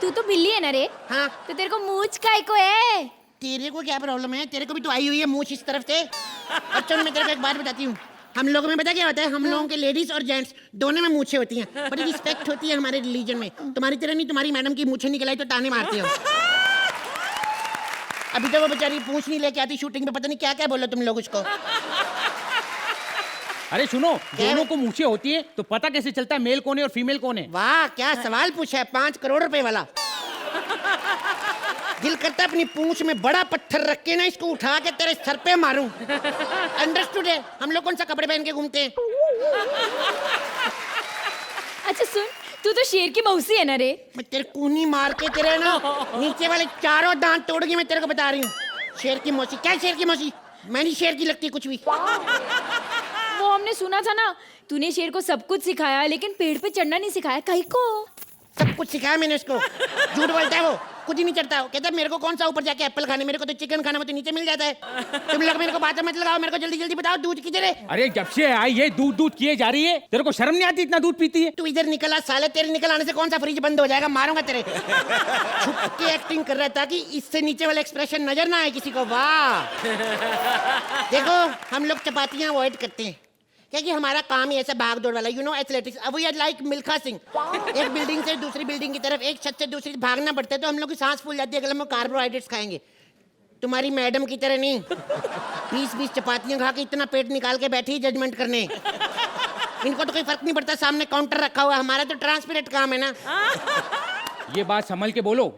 तू तो बिल्ली है ना रे? हाँ। तो तेरे को मूंछ काय को है? तेरे को क्या प्रॉब्लम है? तेरे को भी तो आई हुई है मूंछ इस तरफ से। अच्छा मैं तेरे को एक बात बताती हूँ, हम लोगों में पता क्या होता है? हम लोगों के लेडीज और जेंट्स दोनों में मूंछें होती हैं, बड़ी रिस्पेक्ट होती है हमारे रिलीजन में। तुम्हारी तरह नहीं, तुम्हारी मैडम की मूंछें निकल आई तो ताने मारते हो। अभी तो वो बेचारी पूंछ नहीं लेके आती शूटिंग पे, पता नहीं क्या क्या बोलो तुम लोग उसको। अरे सुनो, दोनों को मूछें होती है तो पता कैसे चलता है मेल कौन है और फीमेल कौन है? वाह, क्या सवाल पूछा है, 5 करोड़ रुपए वाला। दिल करता है अपनी पूंछ में बड़ा पत्थर रख के ना इसको उठा के तेरे सर पे मारूं। अंडरस्टूड है? हम लोग कौन सा कपड़े पहन के घूमते हैं? अच्छा सुन, तू तो शेर की मौसी है ना रे? मैं तेरे कूनी मार के तेरे ना नीचे वाले 4 दांत तोड़ूंगी, मैं तेरे को बता रही हूँ। शेर की मौसी? क्या शेर की मौसी? मैं नहीं शेर की लगती कुछ भी। वो हमने सुना था ना, तूने शेर को सब कुछ सिखाया लेकिन पेड़ पे चढ़ना नहीं सिखाया, कहीं को? सब कुछ सिखाया मैंने उसको। झूठ बोलता है वो, कुछ ही नहीं चढ़ता। वो कहता है मेरे को कौन सा ऊपर जाके एप्पल खाने, मेरे को तो चिकन खाना, वो तो नीचे मिल जाता है। तुम लोग मेरे को बातें मत लगाओ, मेरे को जल्दी जल्दी बताओ दूध किधर है? अरे जब से आई ये दूध दूध किए जा रही है, तेरे को शर्म नहीं आती इतना दूध पीती है? तू इधर निकला साले, तेरे निकल आने से कौन सा फ्रिज बंद हो जाएगा, मारूंगा तेरे। छुप के एक्टिंग कर रहा था कि इससे नीचे वाला एक्सप्रेशन नजर ना आए किसी को। वाह देखो, हम लोग चपातियां अवॉइड करते हैं क्योंकि हमारा काम ही ऐसा भाग दौड़ वाला, यू नो एथलेटिक्स। अब we are like Milkha Singh, एक बिल्डिंग से दूसरी बिल्डिंग की तरफ, एक छत से दूसरी भागना पड़ता है, तो हम लोग की सांस फूल जाती है अगर हम कार्बोहाइड्रेट्स खाएंगे। तुम्हारी मैडम की तरह नहीं 20-20 चपातियां खा के इतना पेट निकाल के बैठी जजमेंट करने। इनको तो कोई फर्क नहीं पड़ता, सामने काउंटर रखा हुआ है, हमारा तो ट्रांसपेरेंट काम है ना। ये बात संभल के बोलो,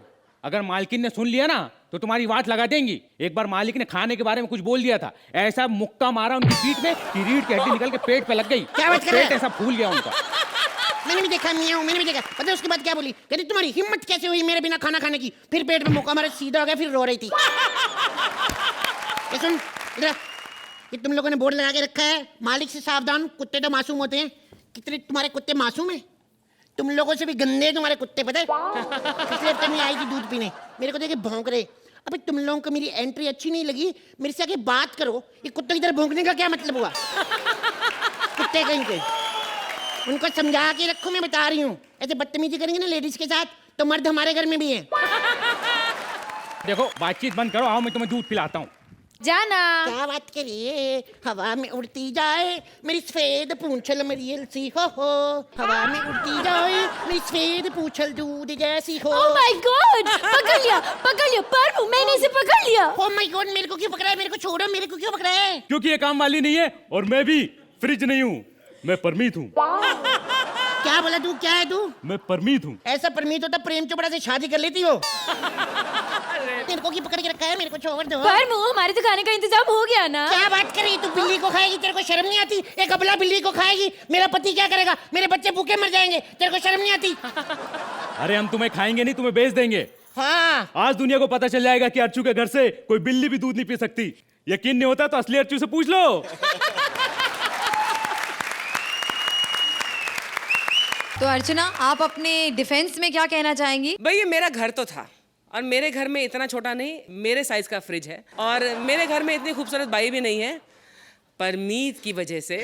अगर मालकिन ने सुन लिया ना तो तुम्हारी वाट लगा देंगी। एक बार मालिक ने खाने के बारे में कुछ बोल दिया था, ऐसा मुक्का मारा उनकी पीठ में कि रीढ़ की हड्डी निकल के पेट पे लग गई। क्या बात कर रहे पेट हैं? ऐसा फूल गया उनका। मैंने भी देखा मियाँ, मैंने भी देखा। पता है उसके बाद क्या बोली? कहती तुम्हारी हिम्मत कैसे हुई मेरे बिना खाना खाने की? फिर पेट में मुक्का मारा, सीधा हो गया, फिर रो रही थी। ये सुन इधर, ये तुम लोगों ने बोर्ड लगा के रखा है मालिक से सावधान, कुत्ते तो मासूम होते हैं। कितने तुम्हारे कुत्ते मासूम हैं? तुम लोगों से भी गंदे तुम्हारे कुत्ते, पता है? पिछले हफ्ते में आई थी दूध पीने, मेरे को देखे भौंक रहे। अबे तुम लोगों को मेरी एंट्री अच्छी नहीं लगी, मेरे से आके बात करो। ये कुत्तों की तरह भौंकने का क्या मतलब हुआ? कुत्ते कहीं के, उनको समझा के रखो, मैं बता रही हूँ। ऐसे बदतमीजी करेंगे ना लेडीज के साथ तो मर्द हमारे घर में भी हैं। देखो बातचीत बंद करो, आओ मैं तुम्हें दूध पिलाता हूँ। जाना। क्या बात करिए, हवा में उड़ती जाए मेरी सफेद पूंछल मरियल सी हो, हवा में उड़ती जाए मेरी सफेद पूंछल दूध जैसी हो। ओह माय गॉड, पकड़ लिया पर मैंने इसे पकड़ लिया। ओह माय गॉड, मेरे को क्यों पकड़ा है? मेरे को छोड़ो, मेरे को क्यों पकड़ा है? क्योंकि ये काम वाली नहीं है और मैं भी फ्रिज नहीं हूँ, मैं परमीत हूँ। क्या बोला तू? क्या है तू? मैं परमीत हूँ। ऐसा परमीत होता प्रेम चोपड़ा से शादी कर लेती हो। मेरे को क्यों पकड़ के रखा है? मेरे को छोड़ दो। पर मुंह, हमारे तो खाने का इंतजाम हो गया ना। क्या बात कर रही? तू बिल्ली को खाएगी, तेरे को शर्म नहीं आती? एक अबला बिल्ली को खाएगी, मेरा पति क्या करेगा? मेरे बच्चे भूखे मर जाएंगे, तेरे को शर्म नहीं आती? अरे हम तुम्हें खाएंगे नहीं, तुम्हें बेच देंगे। हाँ, आज दुनिया को पता चल जाएगा कि अर्चू के घर से कोई बिल्ली भी दूध नहीं पी सकती। यकीन नहीं होता तो असली अर्चू से पूछ लो। तो अर्चना, आप अपने डिफेंस में क्या कहना चाहेंगी? भाई ये मेरा घर तो था और मेरे घर में इतना छोटा नहीं, मेरे साइज का फ्रिज है और मेरे घर में इतनी खूबसूरत बाई भी नहीं है, परमीत की वजह से।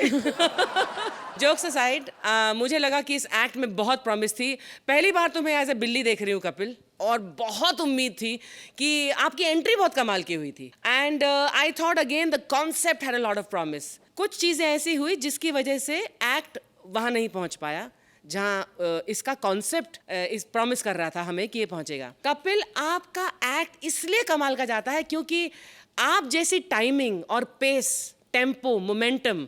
जोक्स असाइड, मुझे लगा कि इस एक्ट में बहुत प्रॉमिस थी। पहली बार तुम्हें एज ए बिल्ली देख रही हूँ कपिल, और बहुत उम्मीद थी कि आपकी एंट्री बहुत कमाल की हुई थी। And I thought again the concept had a lot of promise. कुछ चीज़ें ऐसी हुई जिसकी वजह से एक्ट वहाँ नहीं पहुँच पाया जहाँ इसका कॉन्सेप्ट इस प्रॉमिस कर रहा था हमें कि ये पहुँचेगा। कपिल, आपका एक्ट इसलिए कमाल का जाता है क्योंकि आप जैसी टाइमिंग और पेस, टेम्पो, मोमेंटम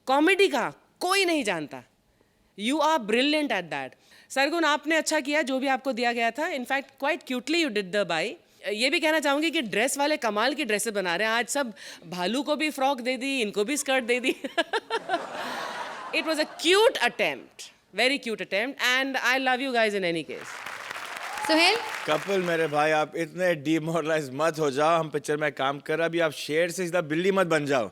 कॉमेडी का कोई नहीं जानता। You are brilliant at that. Sargun, आपने अच्छा किया जो भी आपको दिया गया था। In fact quite cutely you did the बाई। ये भी कहना चाहूंगी कि ड्रेस वाले कमाल की ड्रेसेस बना रहे हैं आज सब। भालू को भी फ्रॉक दे दी, इनको भी स्कर्ट दे दी। It was a cute attempt, very cute attempt, and I love you guys in any case. Suhail, Kapil मेरे भाई, आप इतने डिमोरलाइज मत हो जाओ। हम पिक्चर में काम कर रहे, अभी आप शेर से सीधा बिल्ली मत बन जाओ।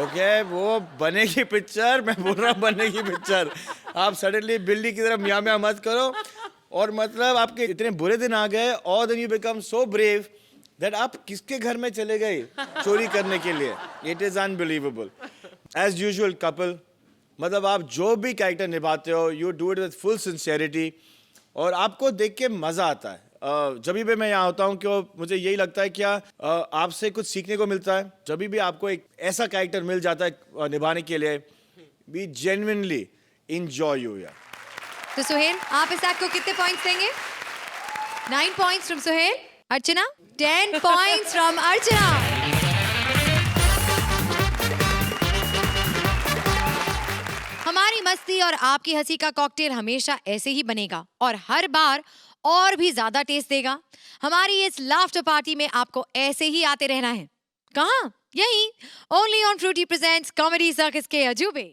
ओके, वो बनेगी पिक्चर, मैं बोल रहा हूँ बनेगी पिक्चर। आप सडनली बिल्ली की तरफ म्याँ म्याँ मत करो। और मतलब आपके इतने बुरे दिन आ गए, और then you become so brave that आप किसके घर में चले गए चोरी करने के लिए। It is unbelievable. As usual Kapil, मतलब आप जो भी कैरेक्टर निभाते हो, you do it with full sincerity, और आपको देख के मजा आता है। जब भी मैं यहाँ होता हूँ कि मुझे यही लगता है क्या आपसे कुछ सीखने को मिलता है। जब भी आपको एक ऐसा कैरेक्टर मिल जाता है निभाने के लिए, वी जेन्युइनली एंजॉय यू यार। तो सुहेल, आप इस एक्ट को कितने पॉइंट्स देंगे? 9 points from Suhail. Archana, 10 points from Archana. हमारी मस्ती और आपकी हंसी का कॉकटेल हमेशा ऐसे ही बनेगा और हर बार और भी ज्यादा टेस्ट देगा। हमारी इस लाफ्टर पार्टी में आपको ऐसे ही आते रहना है। कहाँ? यही, only on Frooti presents comedy circus के अजूबे।